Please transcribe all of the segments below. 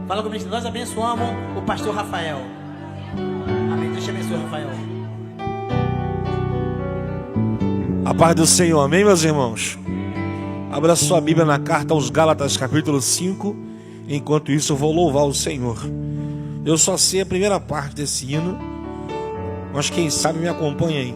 Fala comigo, nós abençoamos o pastor Rafael. Amém. Deus te abençoe, Rafael. A paz do Senhor, amém, meus irmãos? Abra sua Bíblia na carta aos Gálatas, capítulo 5. Enquanto isso, eu vou louvar o Senhor. Eu só sei a primeira parte desse hino, mas quem sabe me acompanha aí.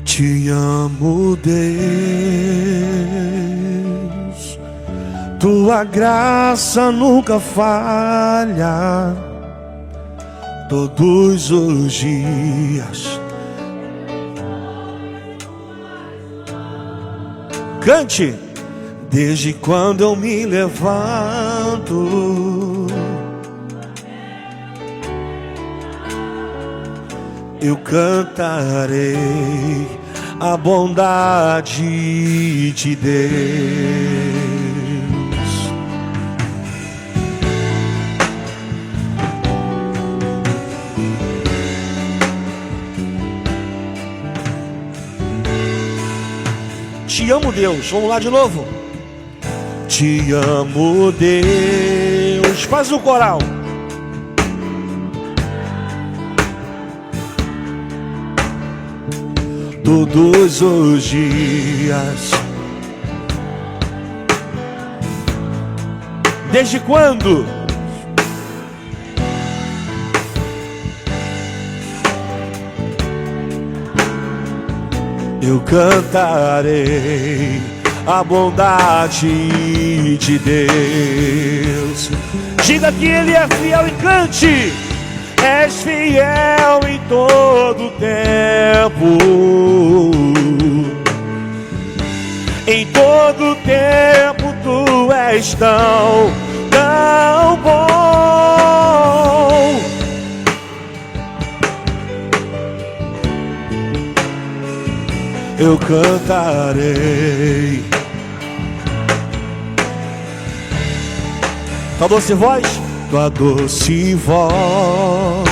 Te amo, Deus, tua graça nunca falha, todos os dias. Cante! Desde quando eu me levanto, eu cantarei a bondade de Deus. Te amo, Deus. Vamos lá de novo. Te amo, Deus. Faz o coral. Todos os dias. Desde quando? Eu cantarei a bondade de Deus. Diga que Ele é fiel e cante. És fiel em todo tempo, em todo tempo tu és tão bom. Eu cantarei. Tua doce voz, tua doce voz,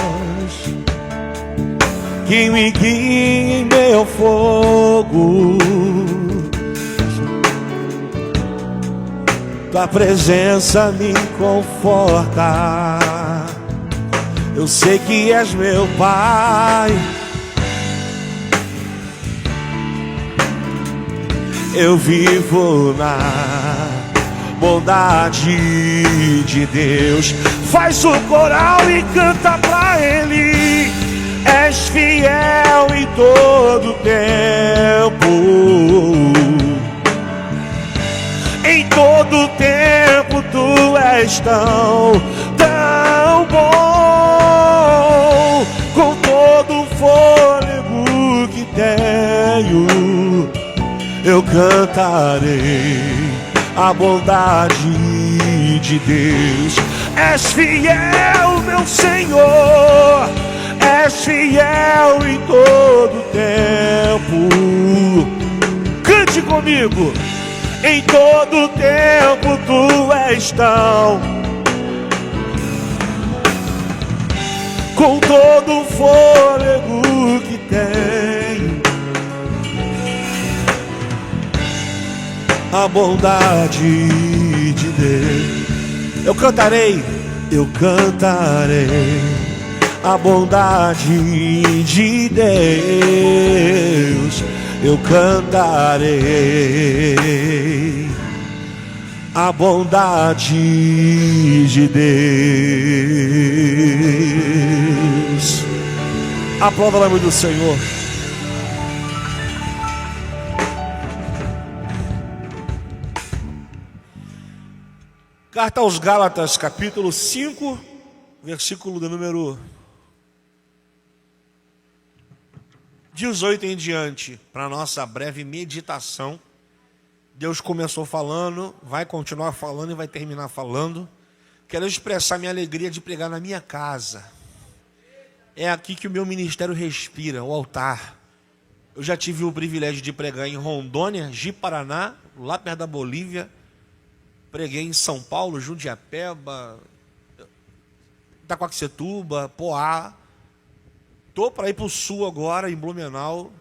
que me guia em meu fogo. Tua presença me conforta. Eu sei que és meu Pai. Eu vivo na bondade de Deus. Faz o coral e canta pra Ele. És fiel em todo tempo, em todo tempo tu és tão bom. Com todo o fôlego que tenho, eu cantarei a bondade de Deus. És fiel, meu Senhor, és fiel em todo tempo. Cante comigo. Em todo tempo tu és tão, com todo o fôlego que tenho, a bondade de Deus. Eu cantarei a bondade de Deus. Eu cantarei a bondade de Deus. Aplauda o nome do Senhor. Carta aos Gálatas, capítulo 5, versículo do número 18 em diante, para a nossa breve meditação. Deus começou falando, vai continuar falando e vai terminar falando. Quero expressar minha alegria de pregar na minha casa. É aqui que o meu ministério respira, o altar. Eu já tive o privilégio de pregar em Rondônia, Ji-Paraná, lá perto da Bolívia. Preguei em São Paulo, Jundiapeba, Itaquaquecetuba, Poá. Estou para ir para o sul agora, em Blumenau.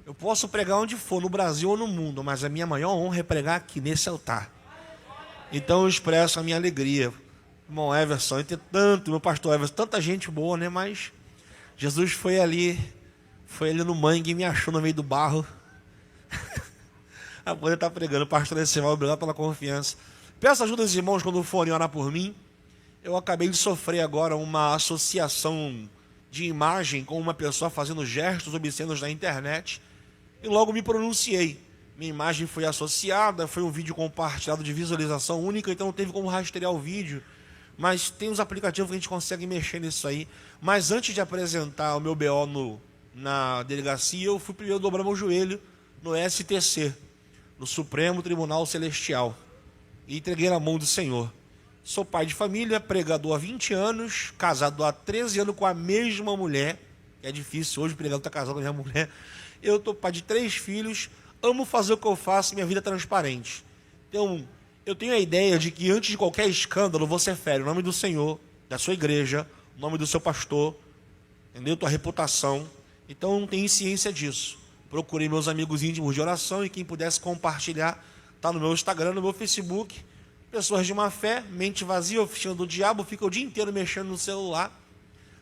Eu posso pregar onde for, no Brasil ou no mundo, mas a minha maior honra é pregar aqui nesse altar. Então eu expresso a minha alegria. Irmão Everson, meu pastor Everson, tanta gente boa, né? Mas Jesus foi ali no mangue e me achou no meio do barro. A poder estar pregando. Pastor Essival, obrigado pela confiança. Peço ajuda dos irmãos quando forem orar por mim. Eu acabei de sofrer agora uma associação de imagem com uma pessoa fazendo gestos obscenos na internet. E logo me pronunciei. Minha imagem foi associada, foi um vídeo compartilhado de visualização única, então não teve como rastrear o vídeo. Mas tem uns aplicativos que a gente consegue mexer nisso aí. Mas antes de apresentar o meu BO na delegacia, eu fui primeiro dobrar meu joelho no STC, no Supremo Tribunal Celestial. E entreguei na mão do Senhor. Sou pai de família, pregador há 20 anos, casado há 13 anos com a mesma mulher. É difícil hoje pregador estar casado com a mesma mulher. Eu estou pai de 3 filhos, amo fazer o que eu faço e minha vida é transparente. Então, eu tenho a ideia de que antes de qualquer escândalo, você fere o nome do Senhor, da sua igreja, o nome do seu pastor, entendeu? Tua reputação. Então, não tenho ciência disso. Procurei meus amigos íntimos de oração e quem pudesse compartilhar, está no meu Instagram, no meu Facebook. Pessoas de má fé, mente vazia, oficina do diabo, fica o dia inteiro mexendo no celular.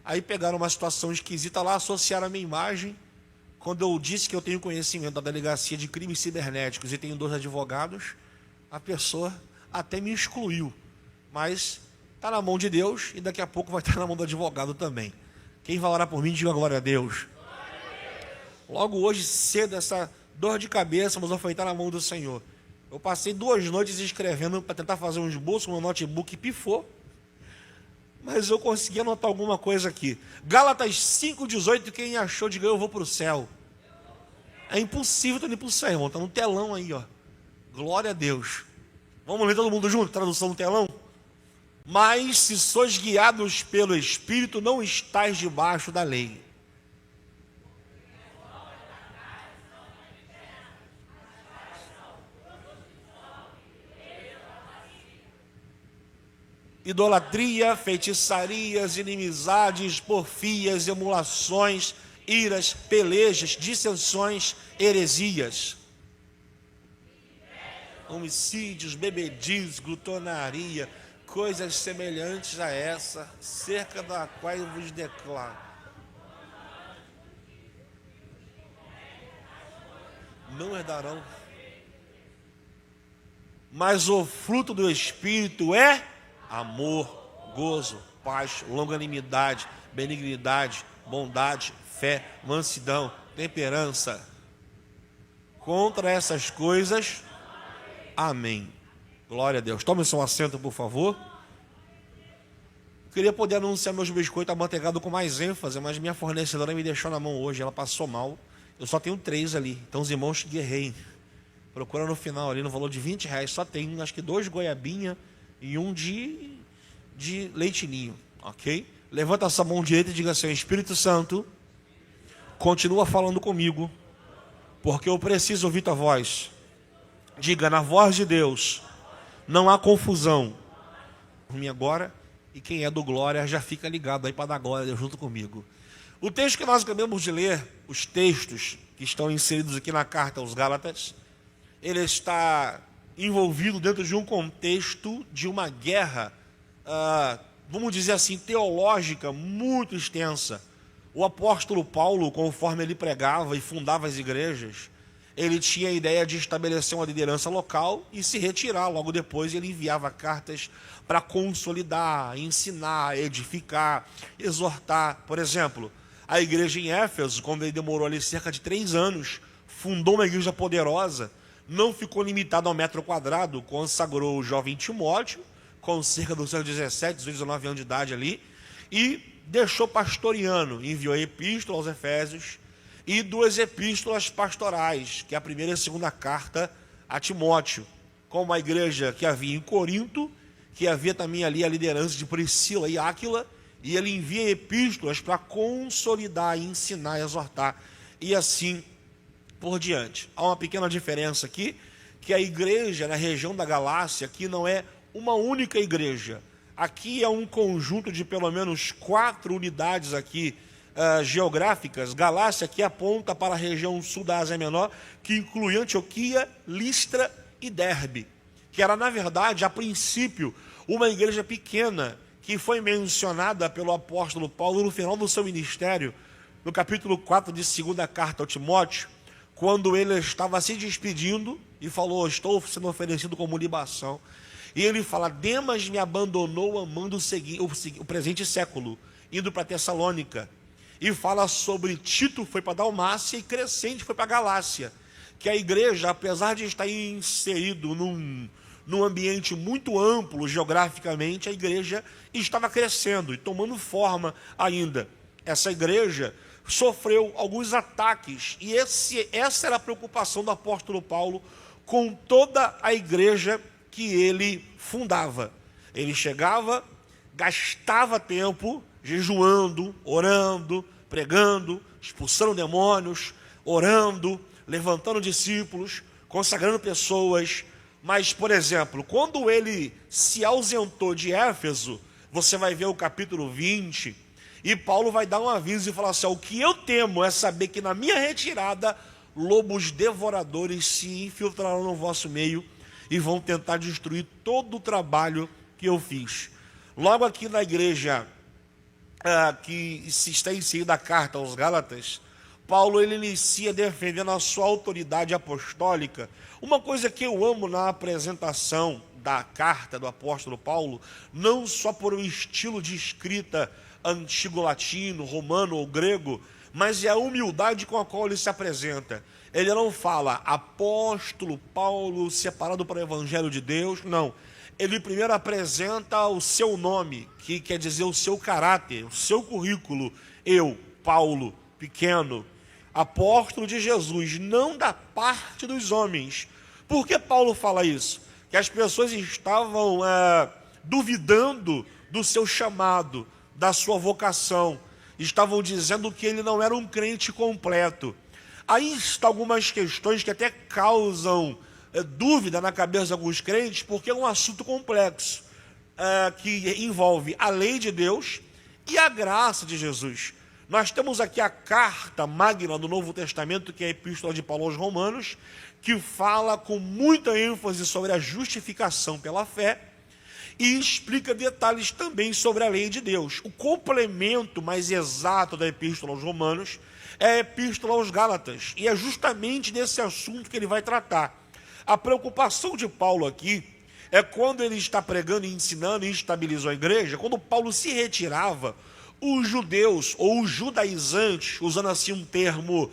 Aí pegaram uma situação esquisita lá, associaram a minha imagem. Quando eu disse que eu tenho conhecimento da delegacia de crimes cibernéticos e tenho 2 advogados, a pessoa até me excluiu. Mas está na mão de Deus e daqui a pouco vai estar na mão do advogado também. Quem vai orar por mim, diga glória a Deus. Logo hoje, cedo, essa dor de cabeça, mas foi estar na mão do Senhor. Eu passei 2 noites escrevendo para tentar fazer um esboço, meu notebook pifou. Mas eu consegui anotar alguma coisa aqui. Gálatas 5,18, quem achou, diga eu vou para o céu. É impossível tu ir para o céu, irmão. Está no telão aí, ó. Glória a Deus. Vamos ler todo mundo junto, tradução no telão? Mas se sois guiados pelo Espírito, não estáis debaixo da lei. Idolatria, feitiçarias, inimizades, porfias, emulações, iras, pelejas, dissensões, heresias, homicídios, bebedices, glutonaria, coisas semelhantes a essa, cerca da qual eu vos declaro. Não herdarão. Mas o fruto do Espírito é amor, gozo, paz, longanimidade, benignidade, bondade, fé, mansidão, temperança. Contra essas coisas, amém. Glória a Deus. Tome seu assento, por favor. Queria poder anunciar meus biscoitos amanteigados com mais ênfase, mas minha fornecedora me deixou na mão hoje, ela passou mal. Eu só tenho 3 ali, então os irmãos guerreiem. Procura no final ali, no valor de R$20, só tem acho que 2 goiabinha e um de leitinho, ok? Levanta essa mão direita e diga assim: Espírito Santo, continua falando comigo, porque eu preciso ouvir tua voz. Diga, na voz de Deus, não há confusão. Por mim agora, e quem é do Glória já fica ligado aí para dar glória a Deus junto comigo. O texto que nós acabamos de ler, os textos que estão inseridos aqui na carta aos Gálatas, ele está envolvido dentro de um contexto de uma guerra, vamos dizer assim, teológica muito extensa. O apóstolo Paulo, conforme ele pregava e fundava as igrejas, ele tinha a ideia de estabelecer uma liderança local e se retirar. Logo depois ele enviava cartas para consolidar, ensinar, edificar, exortar. Por exemplo, a igreja em Éfeso, quando ele demorou ali cerca de 3 anos, fundou uma igreja poderosa. Não ficou limitado ao metro quadrado, consagrou o jovem Timóteo, com cerca dos seus 17, 18, 19 anos de idade ali, e deixou pastoreando, enviou a epístola aos Efésios e 2 epístolas pastorais, que é a primeira e a segunda carta a Timóteo, como a igreja que havia em Corinto, que havia também ali a liderança de Priscila e Áquila, e ele envia epístolas para consolidar, ensinar, exortar, e assim por diante. Há uma pequena diferença aqui, que a igreja na região da Galácia aqui não é uma única igreja. Aqui é um conjunto de pelo menos 4 unidades aqui geográficas. Galácia aqui aponta para a região sul da Ásia Menor, que inclui Antioquia, Listra e Derbe, que era, na verdade, a princípio, uma igreja pequena, que foi mencionada pelo apóstolo Paulo no final do seu ministério, no capítulo 4 de 2ª carta ao Timóteo, quando ele estava se despedindo e falou: estou sendo oferecido como libação. E ele fala: Demas me abandonou amando o presente século, indo para Tessalônica. E fala sobre Tito foi para Dalmácia e Crescente foi para Galácia. Que a igreja, apesar de estar inserido num ambiente muito amplo geograficamente, a igreja estava crescendo e tomando forma ainda. Essa igreja sofreu alguns ataques, e essa era a preocupação do apóstolo Paulo com toda a igreja que ele fundava. Ele chegava, gastava tempo jejuando, orando, pregando, expulsando demônios, orando, levantando discípulos, consagrando pessoas. Mas, por exemplo, quando ele se ausentou de Éfeso, você vai ver o capítulo 20, e Paulo vai dar um aviso e falar assim: o que eu temo é saber que na minha retirada, lobos devoradores se infiltrarão no vosso meio e vão tentar destruir todo o trabalho que eu fiz. Logo aqui na igreja que se está inserida a carta aos Gálatas, Paulo ele inicia defendendo a sua autoridade apostólica. Uma coisa que eu amo na apresentação da carta do apóstolo Paulo, não só por um estilo de escrita antigo latino, romano ou grego, mas é a humildade com a qual ele se apresenta. Ele não fala apóstolo Paulo separado para o evangelho de Deus, não. Ele primeiro apresenta o seu nome, que quer dizer o seu caráter, o seu currículo. Eu, Paulo, pequeno, apóstolo de Jesus, não da parte dos homens. Por que Paulo fala isso? Que as pessoas estavam duvidando do seu chamado, da sua vocação. Estavam dizendo que ele não era um crente completo. Aí estão algumas questões que até causam dúvida na cabeça de alguns crentes, porque é um assunto complexo, que envolve a lei de Deus e a graça de Jesus. Nós temos aqui a carta magna do Novo Testamento, que é a Epístola de Paulo aos Romanos, que fala com muita ênfase sobre a justificação pela fé e explica detalhes também sobre a lei de Deus. O complemento mais exato da Epístola aos Romanos é a Epístola aos Gálatas, e é justamente desse assunto que ele vai tratar. A preocupação de Paulo aqui é quando ele está pregando e ensinando e estabilizou a igreja. Quando Paulo se retirava, os judeus ou os judaizantes, usando assim um termo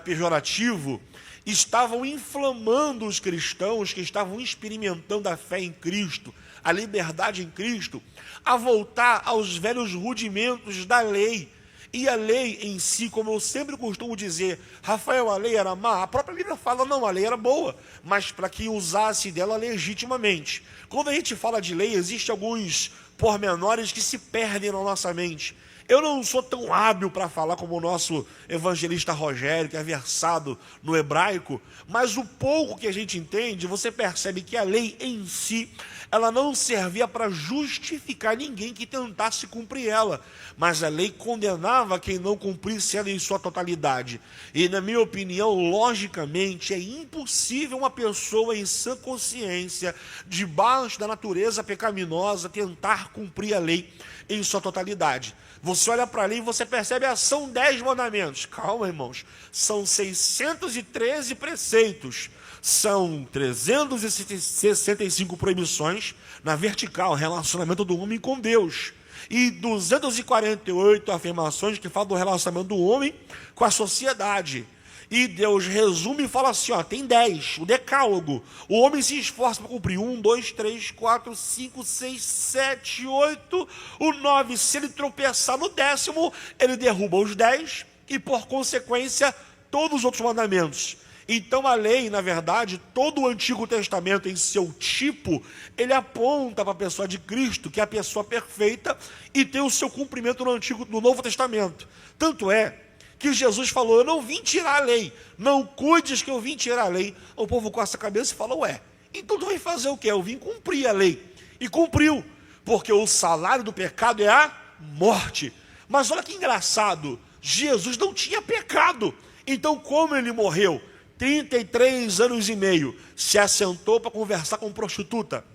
pejorativo, estavam inflamando os cristãos que estavam experimentando a fé em Cristo, a liberdade em Cristo, a voltar aos velhos rudimentos da lei. E a lei em si, como eu sempre costumo dizer, Rafael, a lei era má? A própria Bíblia fala: não, a lei era boa, mas para que usasse dela legitimamente. Quando a gente fala de lei, existem alguns pormenores que se perdem na nossa mente. Eu não sou tão hábil para falar como o nosso evangelista Rogério, que é versado no hebraico, mas o pouco que a gente entende, você percebe que a lei em si, ela não servia para justificar ninguém que tentasse cumprir ela, mas a lei condenava quem não cumprisse ela em sua totalidade. E, na minha opinião, logicamente, é impossível uma pessoa em sã consciência, debaixo da natureza pecaminosa, tentar cumprir a lei em sua totalidade. Você olha para a lei e você percebe, são 10 mandamentos. Calma, irmãos, são 613 preceitos, são 365 proibições na vertical, relacionamento do homem com Deus, e 248 afirmações que falam do relacionamento do homem com a sociedade. E Deus resume e fala assim, tem 10, o decálogo. O homem se esforça para cumprir 1, 2, 3, 4, 5, 6, 7, 8, o 9. Se ele tropeçar no 10º, ele derruba os 10 e, por consequência, todos os outros mandamentos. Então a lei, na verdade, todo o Antigo Testamento em seu tipo, ele aponta para a pessoa de Cristo, que é a pessoa perfeita, e tem o seu cumprimento no Novo Testamento. Tanto é que Jesus falou, eu não vim tirar a lei, não cuides que eu vim tirar a lei. O povo coça a cabeça e fala, então tu vai fazer o quê? Eu vim cumprir a lei. E cumpriu, porque o salário do pecado é a morte. Mas olha que engraçado, Jesus não tinha pecado. Então como ele morreu? 33 anos e meio, se assentou para conversar com prostituta,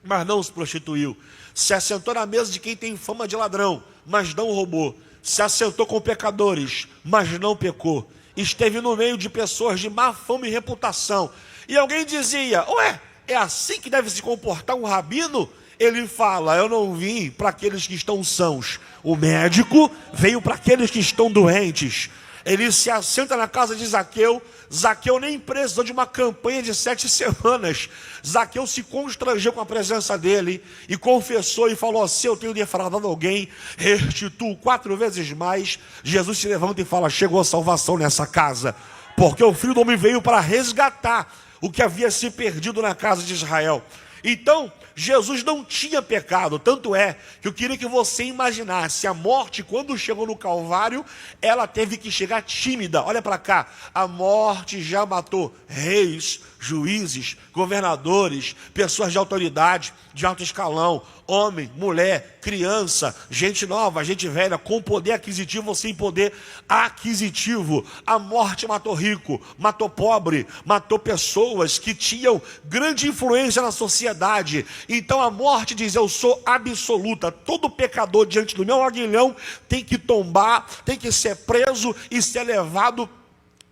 mas não se prostituiu. Se assentou na mesa de quem tem fama de ladrão, mas não roubou. Se assentou com pecadores, mas não pecou. Esteve no meio de pessoas de má fama e reputação. E alguém dizia, ué, é assim que deve se comportar um rabino? Ele fala, eu não vim para aqueles que estão sãos. O médico veio para aqueles que estão doentes. Ele se assenta na casa de Zaqueu. Zaqueu nem precisou de uma campanha de 7 semanas. Zaqueu se constrangeu com a presença dele e confessou e falou, se eu tenho defraudado alguém, restituo 4 vezes mais. Jesus se levanta e fala, chegou a salvação nessa casa, porque o Filho do Homem veio para resgatar o que havia se perdido na casa de Israel. Então, Jesus não tinha pecado, tanto é que eu queria que você imaginasse a morte, quando chegou no Calvário, ela teve que chegar tímida. Olha para cá, a morte já matou reis, juízes, governadores, pessoas de autoridade, de alto escalão, homem, mulher, criança, gente nova, gente velha, com poder aquisitivo ou sem poder aquisitivo. A morte matou rico, matou pobre, matou pessoas que tinham grande influência na sociedade. Então a morte diz, eu sou absoluta. Todo pecador diante do meu aguilhão tem que tombar, tem que ser preso e ser levado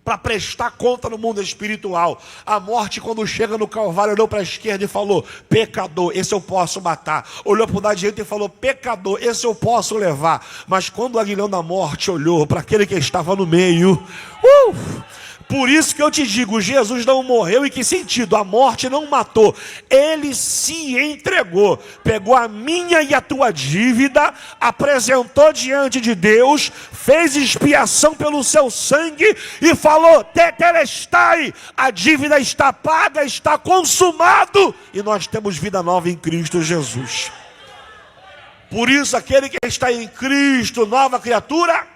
para prestar conta no mundo espiritual. A morte, quando chega no Calvário, olhou para a esquerda e falou, pecador, esse eu posso matar. Olhou para o da direita e falou, pecador, esse eu posso levar. Mas quando o aguilhão da morte olhou para aquele que estava no meio, por isso que eu te digo, Jesus não morreu. Em que sentido? A morte não matou. Ele se entregou. Pegou a minha e a tua dívida, apresentou diante de Deus, fez expiação pelo seu sangue e falou, tetelestai, a dívida está paga, está consumado. E nós temos vida nova em Cristo Jesus. Por isso, aquele que está em Cristo, nova criatura,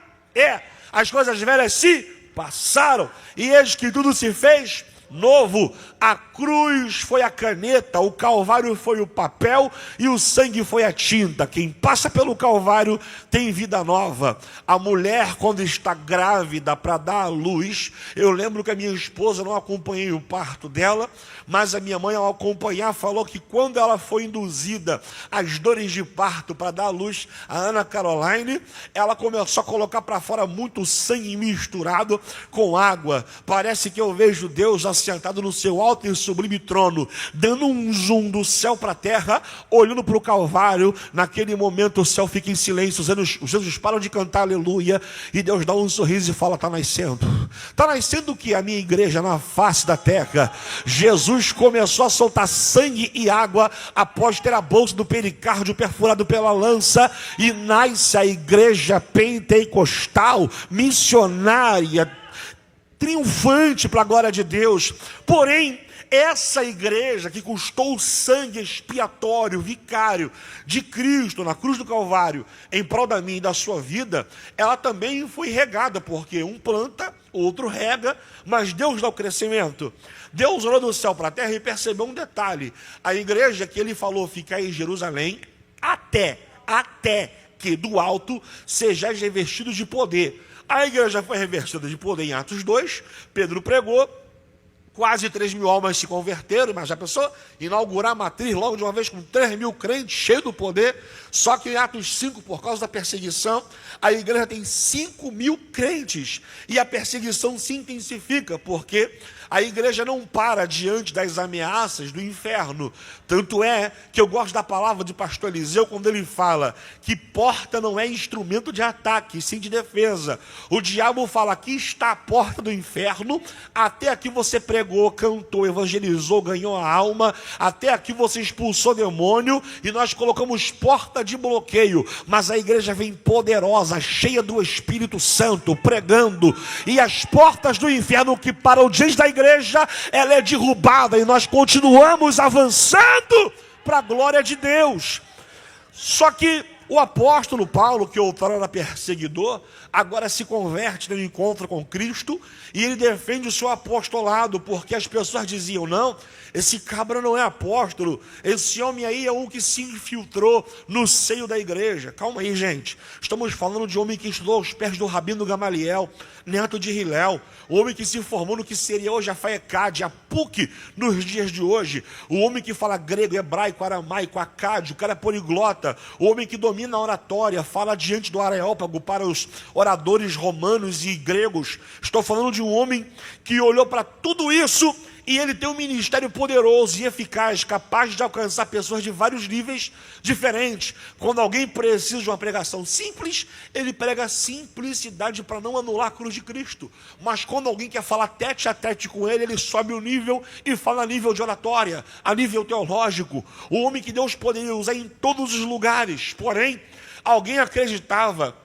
as coisas velhas se passaram, e eis que tudo se fez novo. A cruz foi a caneta, o Calvário foi o papel e o sangue foi a tinta. Quem passa pelo Calvário tem vida nova. A mulher, quando está grávida para dar à luz, eu lembro que a minha esposa, não acompanhei o parto dela, mas a minha mãe, ao acompanhar, falou que quando ela foi induzida às dores de parto para dar à luz a Ana Caroline, ela começou a colocar para fora muito sangue misturado com água. Parece que eu vejo Deus assentado no seu alto e sublime trono, dando um zoom do céu para a terra, olhando para o Calvário. Naquele momento o céu fica em silêncio, os anjos param de cantar aleluia, e Deus dá um sorriso e fala, está nascendo. Está nascendo o que? A minha igreja na face da terra. Jesus começou a soltar sangue e água após ter a bolsa do pericárdio perfurado pela lança, e nasce a igreja pentecostal, missionária, triunfante para a glória de Deus. Porém, essa igreja que custou o sangue expiatório, vicário de Cristo na cruz do Calvário, em prol da minha e da sua vida, ela também foi regada, porque um planta, outro rega, mas Deus dá o crescimento. Deus olhou do céu para a terra e percebeu um detalhe. A igreja que ele falou ficar em Jerusalém, até que do alto sejais revestidos de poder. A igreja foi revestida de poder em Atos 2, Pedro pregou, quase 3.000 almas se converteram, mas já pensou? Inaugurar a matriz logo de uma vez com 3.000 crentes, cheio do poder. Só que em Atos 5, por causa da perseguição, a igreja tem 5.000 crentes, e a perseguição se intensifica, porque a igreja não para diante das ameaças do inferno. Tanto é que eu gosto da palavra de pastor Eliseu, quando ele fala que porta não é instrumento de ataque, sim de defesa. O diabo fala, aqui está a porta do inferno, até aqui você pregou, cantou, evangelizou, ganhou a alma, até aqui você expulsou demônio, e nós colocamos porta de bloqueio, mas a igreja vem poderosa, cheia do Espírito Santo, pregando, e as portas do inferno que param diante da igreja, ela é derrubada, e nós continuamos avançando para a glória de Deus. Só que O apóstolo Paulo, que outrora era perseguidor, agora se converte no encontro com Cristo e ele defende o seu apostolado, porque as pessoas diziam, não, esse cabra não é apóstolo, esse homem aí é um que se infiltrou no seio da igreja. Calma aí, gente, estamos falando de um homem que estudou aos pés do Rabino Gamaliel, neto de Hilel, o homem que se formou no que seria hoje a FAECAD, a PUC nos dias de hoje, o homem que fala grego, hebraico, aramaico, acádio, o cara é poliglota, o homem que domina a oratória, fala diante do Areópago para os oradores romanos e gregos. Estou falando de um homem que olhou para tudo isso e ele tem um ministério poderoso e eficaz, capaz de alcançar pessoas de vários níveis diferentes. Quando alguém precisa de uma pregação simples, ele prega simplicidade para não anular a cruz de Cristo. Mas quando alguém quer falar tete a tete com ele, ele sobe o nível e fala a nível de oratória, a nível teológico. O homem que Deus poderia usar em todos os lugares. Porém, alguém acreditava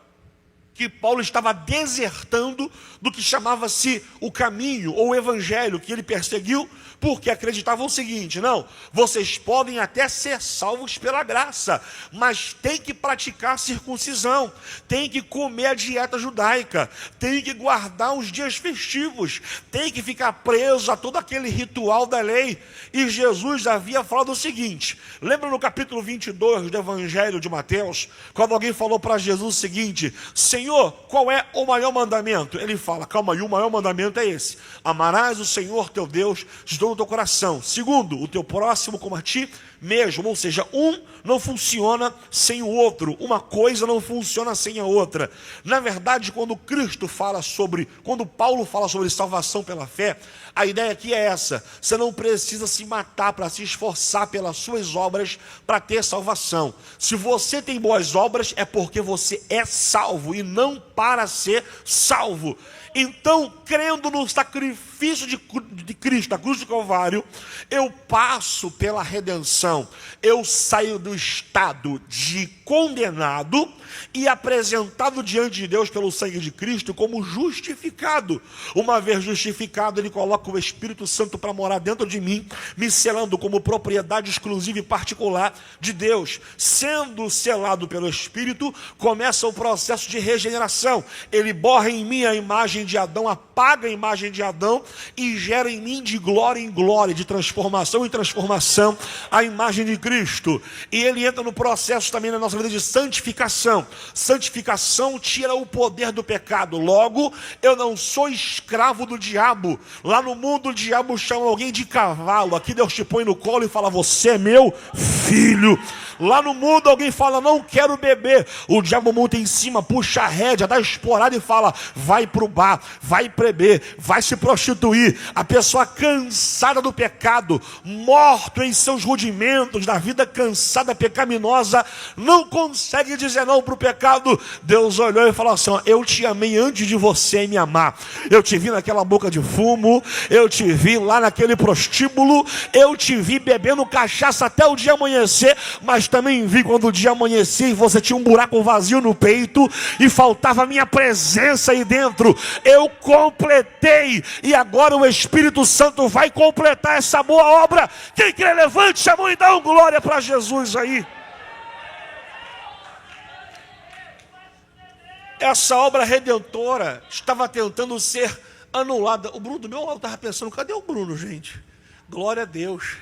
que Paulo estava desertando do que chamava-se o caminho ou o evangelho que ele perseguiu, porque acreditavam o seguinte, não, vocês podem até ser salvos pela graça, mas tem que praticar a circuncisão, tem que comer a dieta judaica, tem que guardar os dias festivos, tem que ficar preso a todo aquele ritual da lei. E Jesus havia falado o seguinte, lembra no capítulo 22 do evangelho de Mateus, quando alguém falou para Jesus o seguinte, Senhor, qual é o maior mandamento? Ele fala, calma aí, o maior mandamento é esse, amarás o Senhor teu Deus de todo o teu coração. Segundo, o teu próximo como a ti mesmo, ou seja, um não funciona sem o outro, uma coisa não funciona sem a outra. Na verdade, quando Paulo fala sobre salvação pela fé, a ideia aqui é essa, você não precisa se matar para se esforçar pelas suas obras para ter salvação. Se você tem boas obras, é porque você é salvo e não para ser salvo. Então, crendo no sacrifício de Cristo, na cruz do Calvário, eu passo pela redenção. Eu saio do estado de condenado e apresentado diante de Deus pelo sangue de Cristo como justificado. Uma vez justificado, Ele coloca o Espírito Santo para morar dentro de mim, me selando como propriedade exclusiva e particular de Deus. Sendo selado pelo Espírito, começa o processo de regeneração. Ele borra em mim a imagem de Adão, apaga a imagem de Adão e gera em mim de glória em glória, de transformação em transformação, a imagem de Cristo. E ele entra no processo também na nossa vida de santificação. Santificação tira o poder do pecado. Logo, eu não sou escravo do diabo. Lá no mundo o diabo chama alguém de cavalo. Aqui Deus te põe no colo e fala, você é meu filho. Lá no mundo alguém fala, não quero beber. O diabo monta em cima, puxa a rédea, dá esporada e fala, vai pro bar, vai beber, vai se prostituir. A pessoa cansada do pecado, morto em seus rudimentos, da vida cansada, pecaminosa, não consegue dizer não pro pecado. Deus olhou e falou assim, eu te amei antes de você me amar. Eu te vi naquela boca de fumo, eu te vi lá naquele prostíbulo, eu te vi bebendo cachaça até o dia amanhecer, mas também vi quando o dia amanhecia e você tinha um buraco vazio no peito e faltava a minha presença aí dentro. Eu completei e agora o Espírito Santo vai completar essa boa obra. Quem quer, levante a mão e dá um glória para Jesus aí. Essa obra redentora estava tentando ser anulada. O Bruno do meu lado estava pensando, cadê o Bruno, gente? Glória a Deus.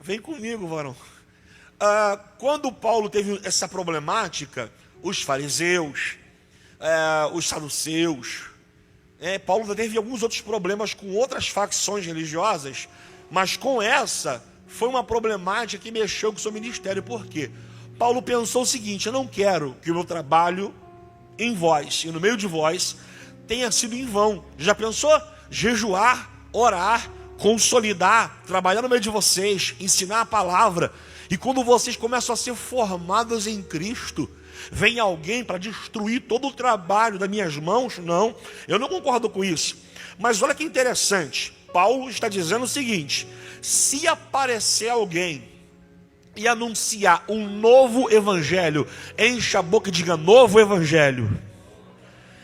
Vem comigo, varão. Quando Paulo teve essa problemática, os fariseus, os saduceus, Paulo teve alguns outros problemas com outras facções religiosas, mas com essa foi uma problemática que mexeu com o seu ministério. Por quê? Paulo pensou o seguinte, eu não quero que o meu trabalho em vós e no meio de vós tenha sido em vão. Já pensou? Jejuar, orar, consolidar, trabalhar no meio de vocês, ensinar a palavra. E quando vocês começam a ser formados em Cristo, vem alguém para destruir todo o trabalho das minhas mãos? Não, eu não concordo com isso. Mas olha que interessante, Paulo está dizendo o seguinte, se aparecer alguém e anunciar um novo evangelho, encha a boca e diga novo evangelho.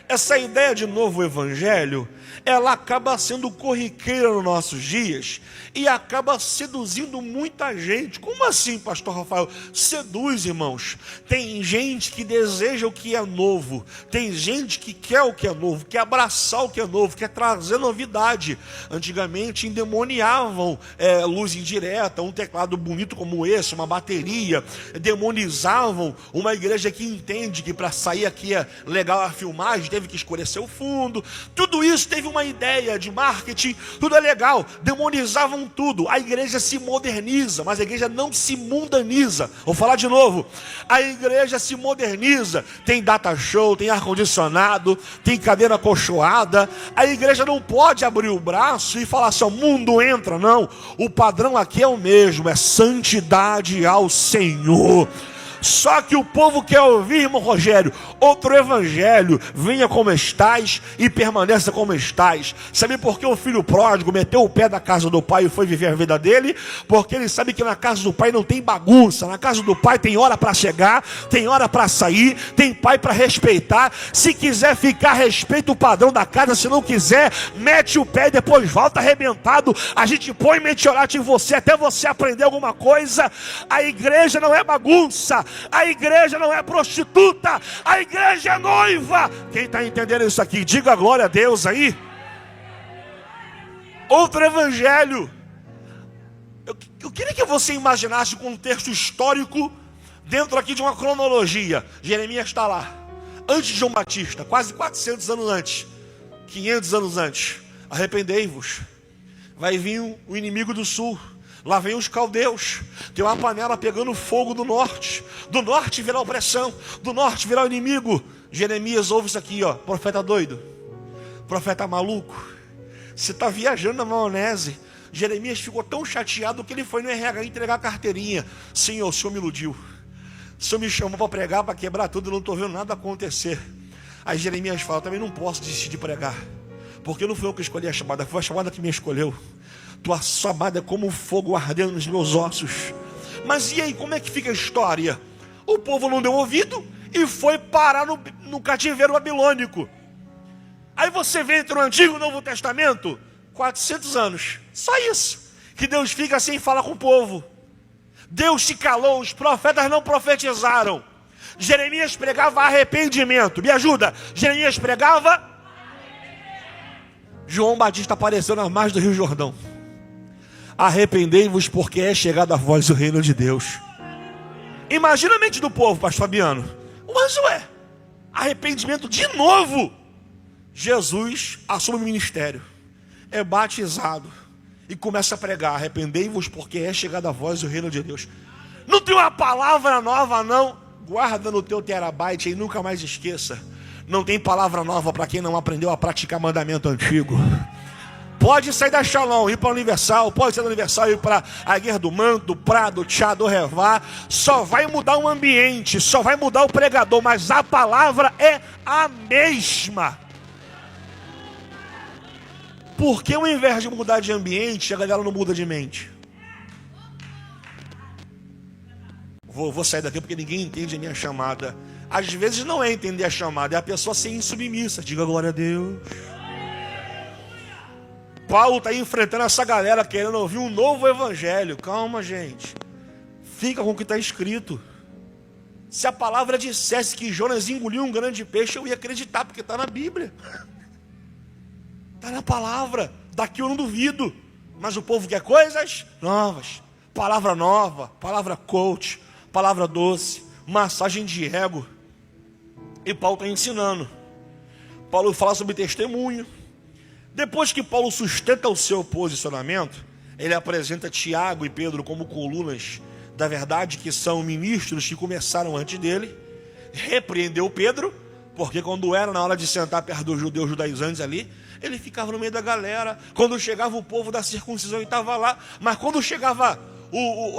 Essa ideia de novo evangelho ela acaba sendo corriqueira nos nossos dias e acaba seduzindo muita gente. Como assim, pastor Rafael? Seduz, irmãos. Tem gente que deseja o que é novo, tem gente que quer o que é novo, quer abraçar o que é novo, quer trazer novidade. Antigamente endemoniavam luz indireta, um teclado bonito como esse, uma bateria, demonizavam uma igreja que entende que para sair aqui é legal a filmagem, teve que escurecer o fundo. Tudo isso teve uma ideia de marketing, tudo é legal, demonizavam tudo. A igreja se moderniza, mas a igreja não se mundaniza. Vou falar de novo, a igreja se moderniza, tem data show, tem ar-condicionado, tem cadeira acolchoada. A igreja não pode abrir o braço e falar assim, o mundo entra, não. O padrão aqui é o mesmo, é santidade ao Senhor. Só que o povo quer ouvir, irmão Rogério, outro evangelho. Venha como estás e permaneça como estás. Sabe por que o filho pródigo meteu o pé da casa do pai e foi viver a vida dele? Porque ele sabe que na casa do pai não tem bagunça. Na casa do pai tem hora para chegar, tem hora para sair, tem pai para respeitar. Se quiser ficar, respeita o padrão da casa. Se não quiser, mete o pé e depois volta arrebentado. A gente põe meteorate em você até você aprender alguma coisa. A igreja não é bagunça, a igreja não é prostituta, a igreja é noiva. Quem está entendendo isso aqui, diga glória a Deus aí. Outro evangelho. Eu queria que você imaginasse um contexto histórico dentro aqui de uma cronologia. Jeremias está lá, antes de João Batista, quase 400 anos antes, 500 anos antes. Arrependei-vos, vai vir o inimigo do sul. Lá vem os caldeus, tem uma panela pegando fogo do norte virá opressão, do norte virá o inimigo. Jeremias ouve isso aqui, ó, profeta doido, profeta maluco, você está viajando na maionese. Jeremias ficou tão chateado que ele foi no RH entregar a carteirinha. Senhor, o Senhor me iludiu, o Senhor me chamou para pregar, para quebrar tudo, eu não estou vendo nada acontecer. Aí Jeremias fala, também não posso desistir de pregar, porque não foi eu que escolhi a chamada, foi a chamada que me escolheu. Tua chamada é como um fogo ardendo nos meus ossos. Mas e aí, como é que fica a história? O povo não deu ouvido e foi parar no cativeiro babilônico. Aí você vê entre o Antigo e o Novo Testamento, 400 anos, só isso, que Deus fica sem falar com o povo. Deus se calou, os profetas não profetizaram. Jeremias pregava arrependimento, me ajuda, Jeremias pregava. João Batista apareceu nas margens do Rio Jordão. Arrependei-vos porque é chegado a vós o reino de Deus. Imagina a mente do povo, pastor Fabiano. Mas ué, arrependimento de novo. Jesus assume o ministério, é batizado e começa a pregar, arrependei-vos porque é chegado a vós o reino de Deus. Não tem uma palavra nova não. Guarda no teu terabyte e nunca mais esqueça. Não tem palavra nova para quem não aprendeu a praticar mandamento antigo. Pode sair da Shalom, ir para a Universal, pode sair da Universal, ir para a Guerra do Manto, do Prado, do Chá, do Revá. Só vai mudar o ambiente, só vai mudar o pregador, mas a palavra é a mesma. Por que ao invés de mudar de ambiente, a galera não muda de mente? Vou sair daqui porque ninguém entende a minha chamada. Às vezes não é entender a chamada, é a pessoa ser insubmissa. Diga glória a Deus. Paulo está enfrentando essa galera querendo ouvir um novo evangelho. Calma, gente. Fica com o que está escrito. Se a palavra dissesse que Jonas engoliu um grande peixe, eu ia acreditar, porque está na Bíblia. Está na palavra. Daqui eu não duvido. Mas o povo quer coisas novas. Palavra nova, palavra coach, palavra doce, massagem de ego. E Paulo está ensinando. Paulo fala sobre testemunho. Depois que Paulo sustenta o seu posicionamento, ele apresenta Tiago e Pedro como colunas da verdade, que são ministros que começaram antes dele. Repreendeu Pedro, porque quando era na hora de sentar perto dos judeus judaizantes ali, ele ficava no meio da galera. Quando chegava o povo da circuncisão, ele estava lá. Mas quando chegava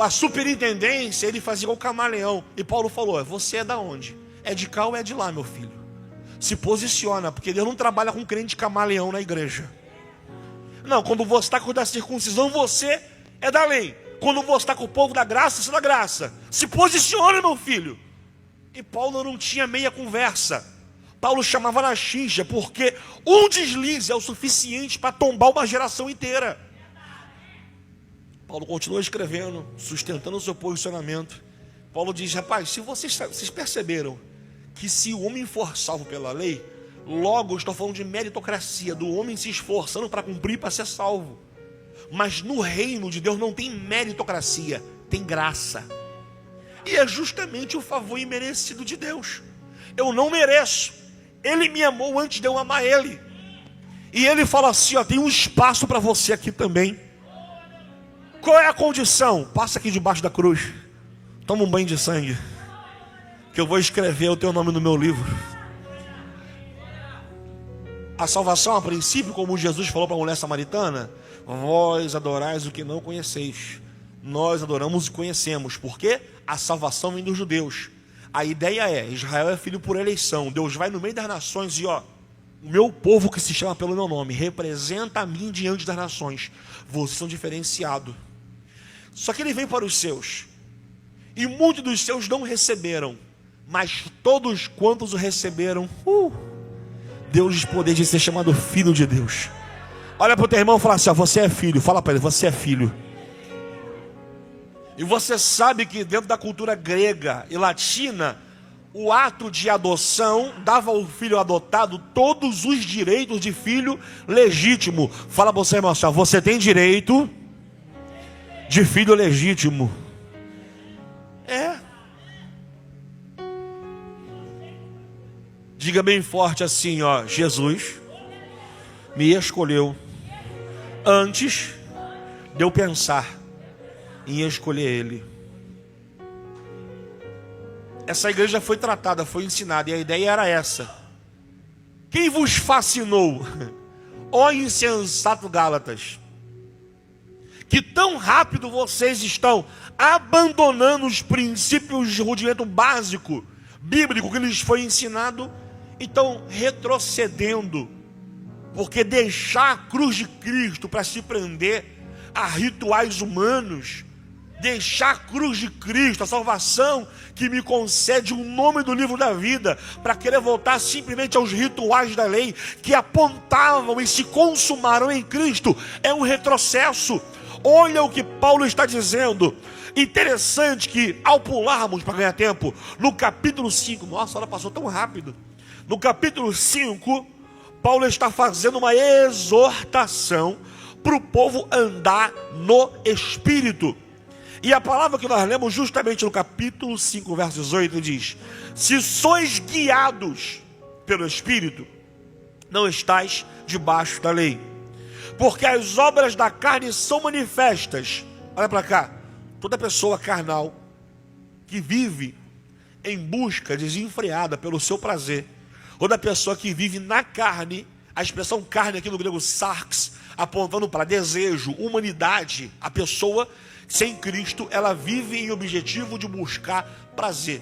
a superintendência, ele fazia o camaleão. E Paulo falou, você é da onde? É de cá ou é de lá, meu filho? Se posiciona, porque Deus não trabalha com crente camaleão na igreja. Não, quando você está com o da circuncisão, você é da lei. Quando você está com o povo da graça, você é da graça. Se posiciona, meu filho. E Paulo não tinha meia conversa. Paulo chamava na xincha, porque um deslize é o suficiente para tombar uma geração inteira. Paulo continua escrevendo, sustentando o seu posicionamento. Paulo diz, rapaz, se vocês perceberam que se o homem for salvo pela lei, logo estou falando de meritocracia, do homem se esforçando para cumprir, para ser salvo. Mas no reino de Deus não tem meritocracia, tem graça. E é justamente o favor imerecido de Deus. Eu não mereço. Ele me amou antes de eu amar Ele. E Ele fala assim, ó, tem um espaço para você aqui também. Qual é a condição? Passa aqui debaixo da cruz. Toma um banho de sangue, que eu vou escrever o teu nome no meu livro. A salvação, a princípio, como Jesus falou para a mulher samaritana, vós adorais o que não conheceis. Nós adoramos e conhecemos. Por quê? A salvação vem dos judeus. A ideia é, Israel é filho por eleição. Deus vai no meio das nações e ó, o meu povo que se chama pelo meu nome, representa a mim diante das nações. Vocês são diferenciados. Só que ele vem para os seus. E muitos dos seus não receberam. Mas todos quantos o receberam, deu-lhes poder de ser chamado filho de Deus. Olha para o teu irmão e fala assim, ó, você é filho. Fala para ele, você é filho. E você sabe que dentro da cultura grega e latina, o ato de adoção dava ao filho adotado todos os direitos de filho legítimo. Fala para você, irmão, assim, ó, você tem direito de filho legítimo. É. Diga bem forte assim, ó, Jesus me escolheu antes de eu pensar em escolher Ele. Essa igreja foi tratada, foi ensinada, e a ideia era essa. Quem vos fascinou? Ó insensato Gálatas, que tão rápido vocês estão abandonando os princípios de rudimento básico, bíblico, que lhes foi ensinado, então retrocedendo, porque deixar a cruz de Cristo para se prender a rituais humanos, deixar a cruz de Cristo, a salvação que me concede o nome do livro da vida, para querer voltar simplesmente aos rituais da lei, que apontavam e se consumaram em Cristo, é um retrocesso. Olha o que Paulo está dizendo. Interessante que ao pularmos para ganhar tempo, no capítulo 5, nossa, a hora passou tão rápido. No capítulo 5, Paulo está fazendo uma exortação para o povo andar no Espírito. E a palavra que nós lemos justamente no capítulo 5, verso 18, diz: se sois guiados pelo Espírito, não estais debaixo da lei. Porque as obras da carne são manifestas. Olha para cá. Toda pessoa carnal que vive em busca desenfreada pelo seu prazer, ou da pessoa que vive na carne, a expressão carne aqui no grego sarx, apontando para desejo, humanidade, a pessoa sem Cristo, ela vive em objetivo de buscar prazer.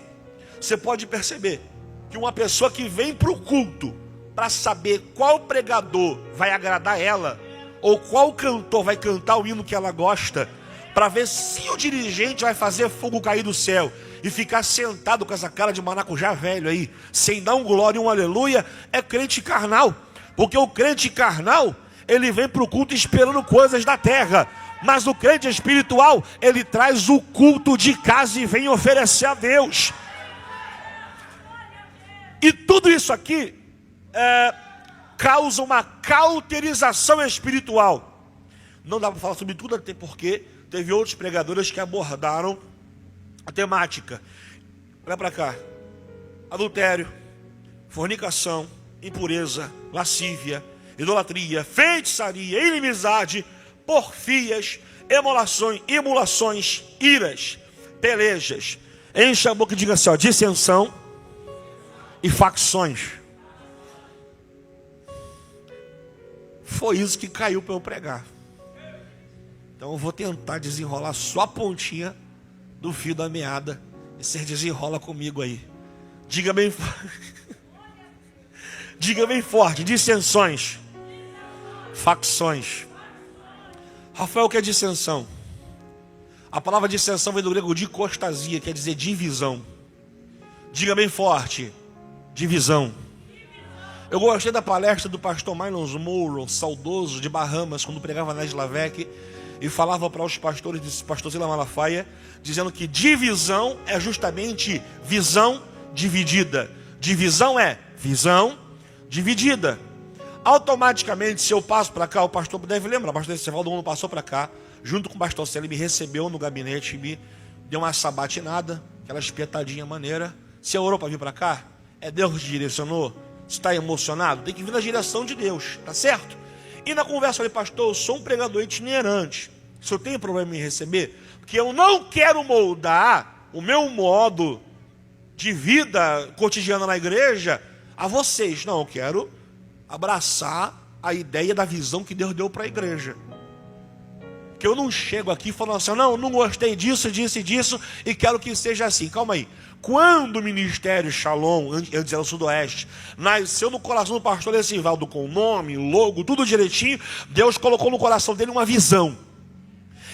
Você pode perceber que uma pessoa que vem para o culto para saber qual pregador vai agradar ela, ou qual cantor vai cantar o hino que ela gosta, para ver se o dirigente vai fazer fogo cair do céu, e ficar sentado com essa cara de maracujá velho aí, sem dar um glória e um aleluia, é crente carnal. Porque o crente carnal, ele vem para o culto esperando coisas da terra, mas o crente espiritual, ele traz o culto de casa e vem oferecer a Deus. E tudo isso aqui causa uma cauterização espiritual. Não dá para falar sobre tudo, até porque teve outros pregadores que abordaram a temática. Olha para cá: adultério, fornicação, impureza, lascívia, idolatria, feitiçaria, inimizade, porfias, emulações, iras, pelejas. Enche a boca e diga assim, ó, dissensão e facções. Foi isso que caiu para eu pregar. Então eu vou tentar desenrolar só a pontinha do fio da meada. E você desenrola comigo aí. Diga bem Diga bem forte: dissensões, facções. Rafael, o que é dissensão? A palavra dissensão vem do grego dikostasia, quer dizer divisão. Diga bem forte: divisão. Eu gostei da palestra do pastor Miles Monroe, saudoso de Bahamas, quando pregava na Islavec, e falava para os pastores, desse pastor Zila Malafaia, dizendo que divisão é justamente visão dividida. Divisão é visão dividida. Automaticamente, se eu passo para cá, o pastor deve lembrar, o pastor Estevaldo passou para cá, junto com o pastor Célio, me recebeu no gabinete e me deu uma sabatinada, aquela espetadinha maneira. Você orou para vir para cá? É Deus que te direcionou? Você está emocionado? Tem que vir na direção de Deus, tá certo? E na conversa eu falei, pastor, eu sou um pregador itinerante. Se eu tenho problema em receber, porque eu não quero moldar o meu modo de vida cotidiana na igreja a vocês. Não, eu quero abraçar a ideia da visão que Deus deu para a igreja. Que eu não chego aqui falando assim, não gostei disso, disso e disso, e quero que seja assim. Calma aí. Quando o Ministério Shalom, antes era o Sudoeste, nasceu no coração do pastor Esivaldo com nome, logo, tudo direitinho, Deus colocou no coração dele uma visão.